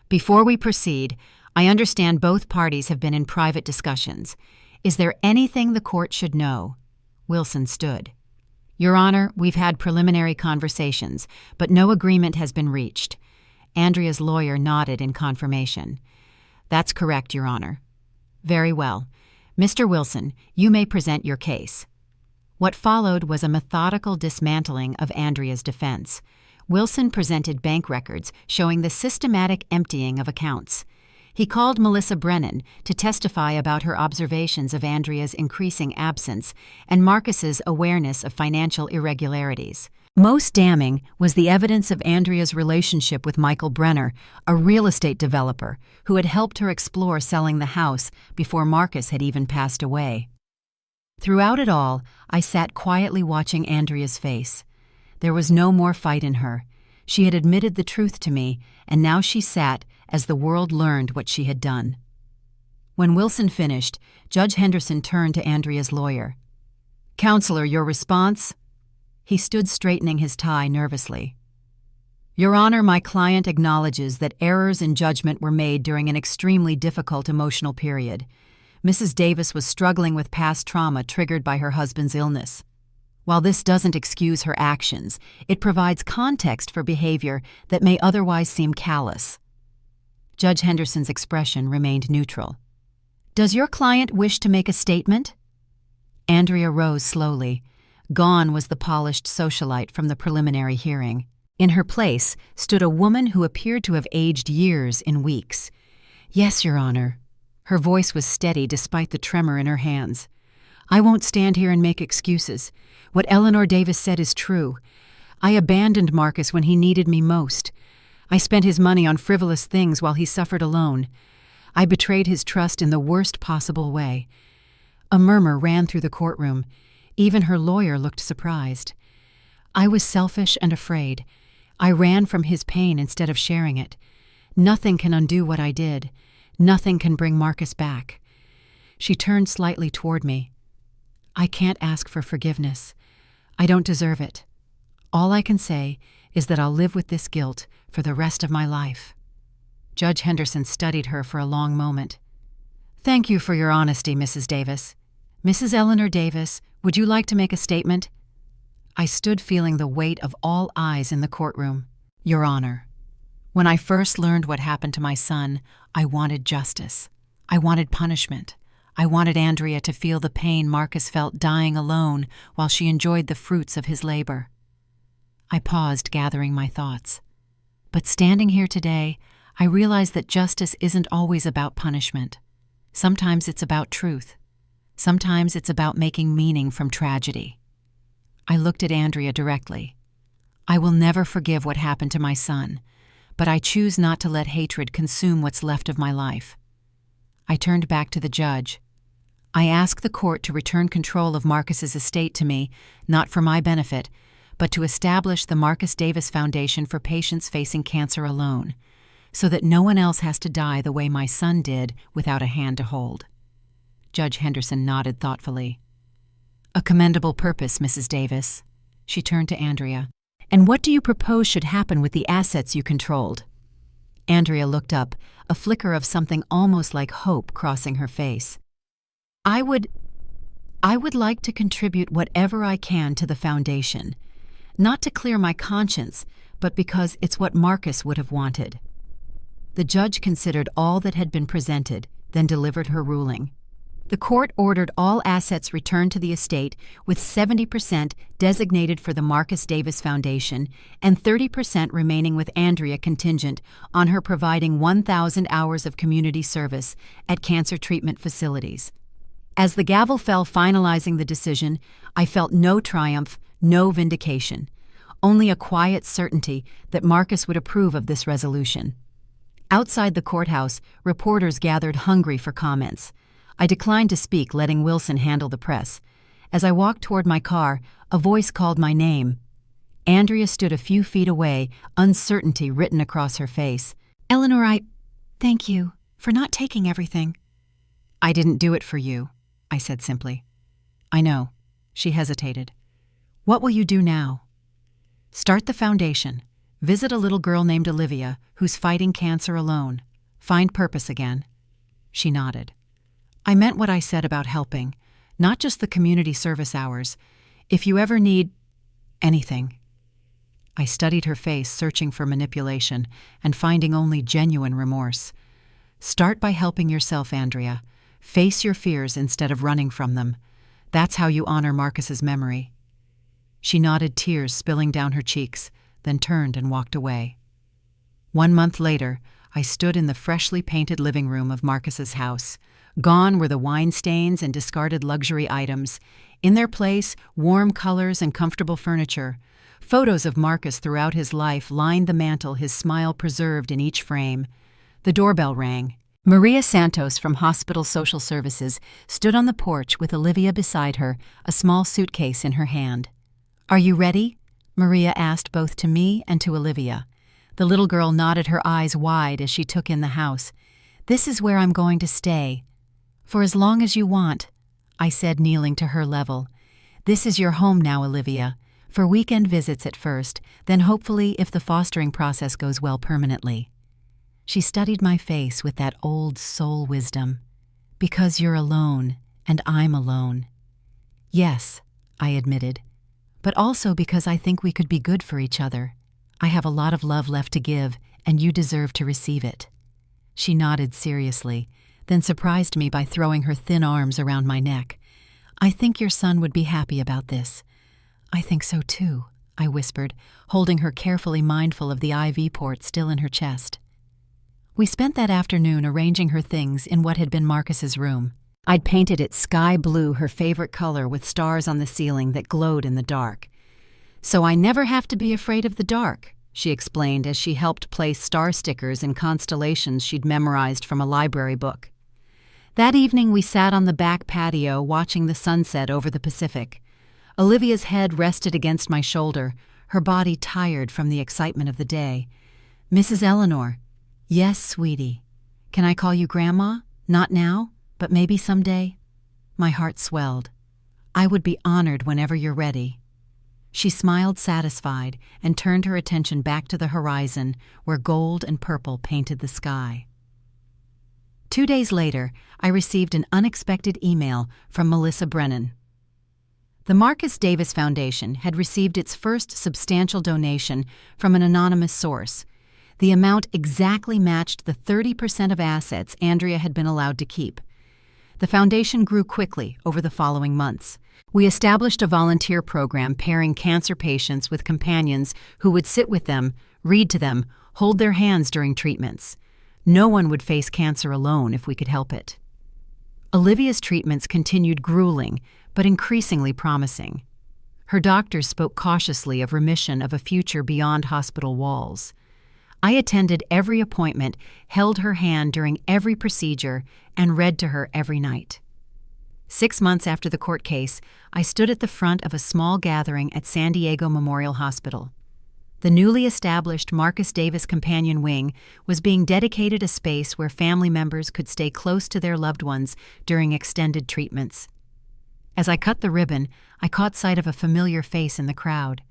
[SPEAKER 1] "Before we proceed, I understand both parties have been in private discussions. Is there anything the court should know?" Wilson stood. "Your Honor, we've had preliminary conversations, but no agreement has been reached." Andrea's lawyer nodded in confirmation. "That's correct, Your Honor." "Very well. Mr. Wilson, you may present your case." What followed was a methodical dismantling of Andrea's defense. Wilson presented bank records showing the systematic emptying of accounts. He called Melissa Brennan to testify about her observations of Andrea's increasing absence and Marcus's awareness of financial irregularities. Most damning was the evidence of Andrea's relationship with Michael Brenner, a real estate developer who had helped her explore selling the house before Marcus had even passed away. Throughout it all, I sat quietly watching Andrea's face. There was no more fight in her. She had admitted the truth to me, and now she sat as the world learned what she had done. When Wilson finished, Judge Henderson turned to Andrea's lawyer. "Counselor, your response?" He stood straightening his tie nervously. "Your Honor, my client acknowledges that errors in judgment were made during an extremely difficult emotional period. Mrs. Davis was struggling with past trauma triggered by her husband's illness. While this doesn't excuse her actions, it provides context for behavior that may otherwise seem callous." Judge Henderson's expression remained neutral. "Does your client wish to make a statement?" Andrea rose slowly. Gone was the polished socialite from the preliminary hearing. In her place stood a woman who appeared to have aged years in weeks. "Yes, Your Honor." Her voice was steady despite the tremor in her hands. "I won't stand here and make excuses. What Eleanor Davis said is true. I abandoned Marcus when he needed me most. I spent his money on frivolous things while he suffered alone. I betrayed his trust in the worst possible way." A murmur ran through the courtroom. Even her lawyer looked surprised. "I was selfish and afraid. I ran from his pain instead of sharing it. Nothing can undo what I did. Nothing can bring Marcus back." She turned slightly toward me. "I can't ask for forgiveness. I don't deserve it. All I can say is that I'll live with this guilt for the rest of my life." Judge Henderson studied her for a long moment. "Thank you for your honesty, Mrs. Davis. Mrs. Eleanor Davis, would you like to make a statement?" I stood feeling the weight of all eyes in the courtroom. "Your Honor, when I first learned what happened to my son, I wanted justice. I wanted punishment. I wanted Andrea to feel the pain Marcus felt dying alone while she enjoyed the fruits of his labor." I paused, gathering my thoughts. But standing here today, I realize that justice isn't always about punishment. Sometimes it's about truth. Sometimes it's about making meaning from tragedy. I looked at Andrea directly. "I will never forgive what happened to my son, but I choose not to let hatred consume what's left of my life." I turned back to the judge. "I ask the court to return control of Marcus's estate to me, not for my benefit, but to establish the Marcus Davis Foundation for patients facing cancer alone, so that no one else has to die the way my son did without a hand to hold." Judge Henderson nodded thoughtfully. "A commendable purpose, Mrs. Davis. She turned to Andrea. "And what do you propose should happen with the assets you controlled?" Andrea looked up, a flicker of something almost like hope crossing her face. I would like to contribute whatever I can to the foundation, not to clear my conscience, but because it's what Marcus would have wanted." The judge considered all that had been presented, then delivered her ruling. The court ordered all assets returned to the estate, with 70% designated for the Marcus Davis Foundation and 30% remaining with Andrea contingent on her providing 1,000 hours of community service at cancer treatment facilities. As the gavel fell finalizing the decision, I felt no triumph, no vindication, only a quiet certainty that Marcus would approve of this resolution. Outside the courthouse, reporters gathered hungry for comments. I declined to speak, letting Wilson handle the press. As I walked toward my car, a voice called my name. Andrea stood a few feet away, uncertainty written across her face. "Eleanor, thank you for not taking everything." "I didn't do it for you," I said simply. "I know." She hesitated. "What will you do now?" "Start the foundation. Visit a little girl named Olivia who's fighting cancer alone. Find purpose again." She nodded. "I meant what I said about helping, not just the community service hours. If you ever need anything." I studied her face, searching for manipulation and finding only genuine remorse. "Start by helping yourself, Andrea. Face your fears instead of running from them. That's how you honor Marcus's memory." She nodded, tears spilling down her cheeks, then turned and walked away. 1 month later, I stood in the freshly painted living room of Marcus's house. Gone were the wine stains and discarded luxury items. In their place, warm colors and comfortable furniture. Photos of Marcus throughout his life lined the mantel, his smile preserved in each frame. The doorbell rang. Maria Santos from Hospital Social Services stood on the porch with Olivia beside her, a small suitcase in her hand. "Are you ready?" Maria asked both to me and to Olivia. The little girl nodded, her eyes wide as she took in the house. "This is where I'm going to stay. For as long as you want," I said, kneeling to her level. "This is your home now, Olivia, for weekend visits at first, then hopefully, if the fostering process goes well, permanently." She studied my face with that old soul wisdom. "Because you're alone, and I'm alone." "Yes," I admitted, "but also because I think we could be good for each other. I have a lot of love left to give, and you deserve to receive it." She nodded seriously, then surprised me by throwing her thin arms around my neck. "I think your son would be happy about this." "I think so too," I whispered, holding her carefully, mindful of the IV port still in her chest. We spent that afternoon arranging her things in what had been Marcus's room. I'd painted it sky blue, her favorite color, with stars on the ceiling that glowed in the dark. "So I never have to be afraid of the dark," she explained as she helped place star stickers and constellations she'd memorized from a library book. That evening we sat on the back patio watching the sunset over the Pacific. Olivia's head rested against my shoulder, her body tired from the excitement of the day. "Mrs. Eleanor." "Yes, sweetie. Can I call you Grandma? Not now, but maybe someday?" My heart swelled. "I would be honored whenever you're ready." She smiled, satisfied, and turned her attention back to the horizon, where gold and purple painted the sky. 2 days later, I received an unexpected email from Melissa Brennan. The Marcus Davis Foundation had received its first substantial donation from an anonymous source. The amount exactly matched the 30% of assets Andrea had been allowed to keep. The foundation grew quickly over the following months. We established a volunteer program pairing cancer patients with companions who would sit with them, read to them, hold their hands during treatments. No one would face cancer alone if we could help it. Olivia's treatments continued grueling, but increasingly promising. Her doctors spoke cautiously of remission of a future beyond hospital walls. I attended every appointment, held her hand during every procedure, and read to her every night. 6 months after the court case, I stood at the front of a small gathering at San Diego Memorial Hospital. The newly established Marcus Davis Companion Wing was being dedicated a space where family members could stay close to their loved ones during extended treatments. As I cut the ribbon, I caught sight of a familiar face in the crowd.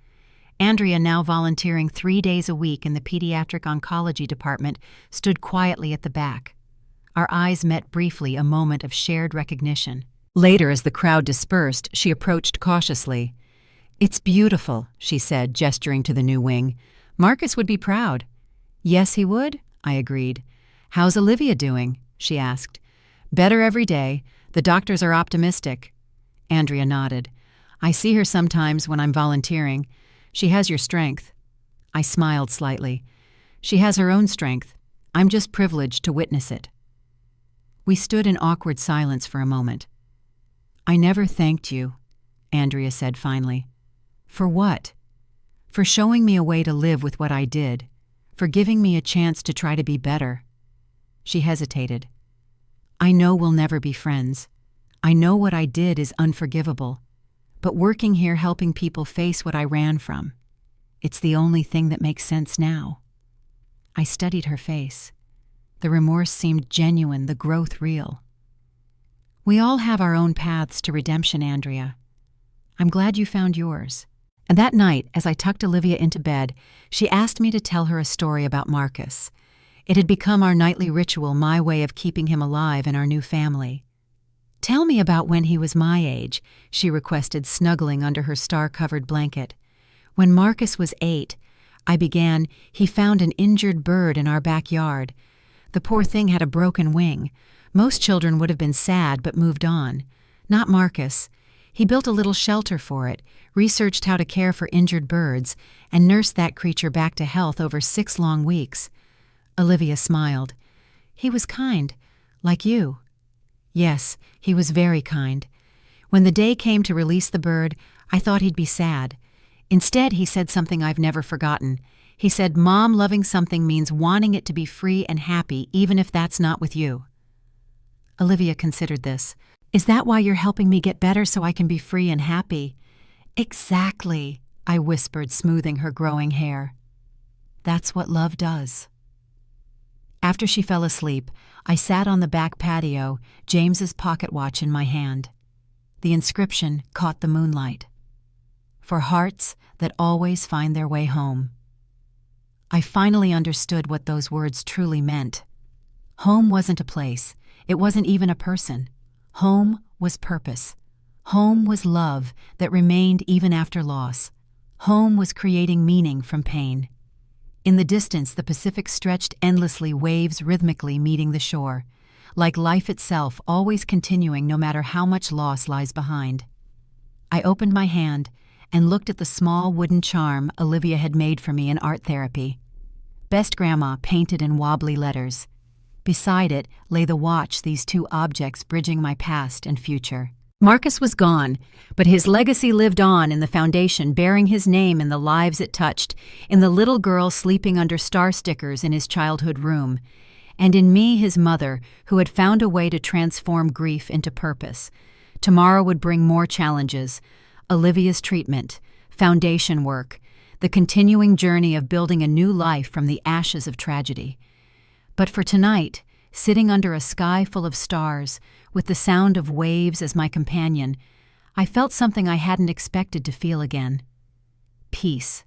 [SPEAKER 1] Andrea, now volunteering 3 days a week in the pediatric oncology department, stood quietly at the back. Our eyes met briefly, a moment of shared recognition. Later, as the crowd dispersed, she approached cautiously. "It's beautiful," she said, gesturing to the new wing. "Marcus would be proud." "Yes, he would," I agreed. "How's Olivia doing?" she asked. "Better every day. The doctors are optimistic." Andrea nodded. "I see her sometimes when I'm volunteering. She has your strength." I smiled slightly. "She has her own strength. I'm just privileged to witness it." We stood in awkward silence for a moment. "I never thanked you," Andrea said finally. "For what?" "For showing me a way to live with what I did. For giving me a chance to try to be better." She hesitated. "I know we'll never be friends. I know what I did is unforgivable. But working here helping people face what I ran from, it's the only thing that makes sense now." I studied her face. The remorse seemed genuine, the growth real. "We all have our own paths to redemption, Andrea. I'm glad you found yours." And that night, as I tucked Olivia into bed, she asked me to tell her a story about Marcus. It had become our nightly ritual, my way of keeping him alive in our new family. "Tell me about when he was my age," she requested, snuggling under her star-covered blanket. "When Marcus was 8, I began, he found an injured bird in our backyard. The poor thing had a broken wing. Most children would have been sad but moved on. Not Marcus. He built a little shelter for it, researched how to care for injured birds, and nursed that creature back to health over 6 long weeks." Olivia smiled. "He was kind, like you." "Yes, he was very kind. When the day came to release the bird, I thought he'd be sad. Instead, he said something I've never forgotten. He said, 'Mom, loving something means wanting it to be free and happy, even if that's not with you.'" Olivia considered this. "Is that why you're helping me get better so I can be free and happy?" "Exactly," I whispered, smoothing her growing hair. "That's what love does." After she fell asleep, I sat on the back patio, James's pocket watch in my hand. The inscription caught the moonlight. "For hearts that always find their way home." I finally understood what those words truly meant. Home wasn't a place. It wasn't even a person. Home was purpose. Home was love that remained even after loss. Home was creating meaning from pain. In the distance, the Pacific stretched endlessly, waves rhythmically meeting the shore, like life itself, always continuing no matter how much loss lies behind. I opened my hand and looked at the small wooden charm Olivia had made for me in art therapy. "Best Grandma," painted in wobbly letters. Beside it lay the watch, these two objects bridging my past and future. Marcus was gone, but his legacy lived on in the foundation, bearing his name in the lives it touched, in the little girl sleeping under star stickers in his childhood room, and in me, his mother, who had found a way to transform grief into purpose. Tomorrow would bring more challenges: Olivia's treatment, foundation work, the continuing journey of building a new life from the ashes of tragedy. But for tonight, sitting under a sky full of stars, with the sound of waves as my companion, I felt something I hadn't expected to feel again. Peace.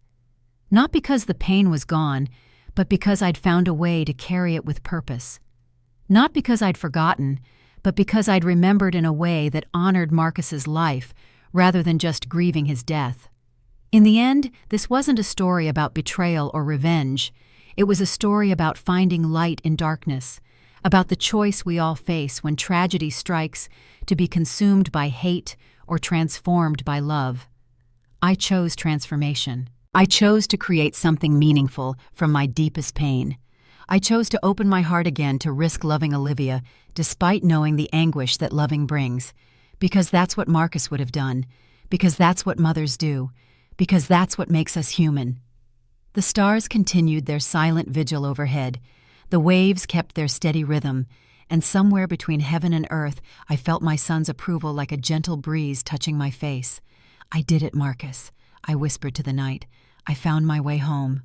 [SPEAKER 1] Not because the pain was gone, but because I'd found a way to carry it with purpose. Not because I'd forgotten, but because I'd remembered in a way that honored Marcus's life rather than just grieving his death. In the end, this wasn't a story about betrayal or revenge. It was a story about finding light in darkness, about the choice we all face when tragedy strikes, to be consumed by hate or transformed by love. I chose transformation. I chose to create something meaningful from my deepest pain. I chose to open my heart again to risk loving Olivia, despite knowing the anguish that loving brings. Because that's what Marcus would have done. Because that's what mothers do. Because that's what makes us human. The stars continued their silent vigil overhead. The waves kept their steady rhythm, and somewhere between heaven and earth, I felt my son's approval like a gentle breeze touching my face. "I did it, Marcus," I whispered to the night. "I found my way home."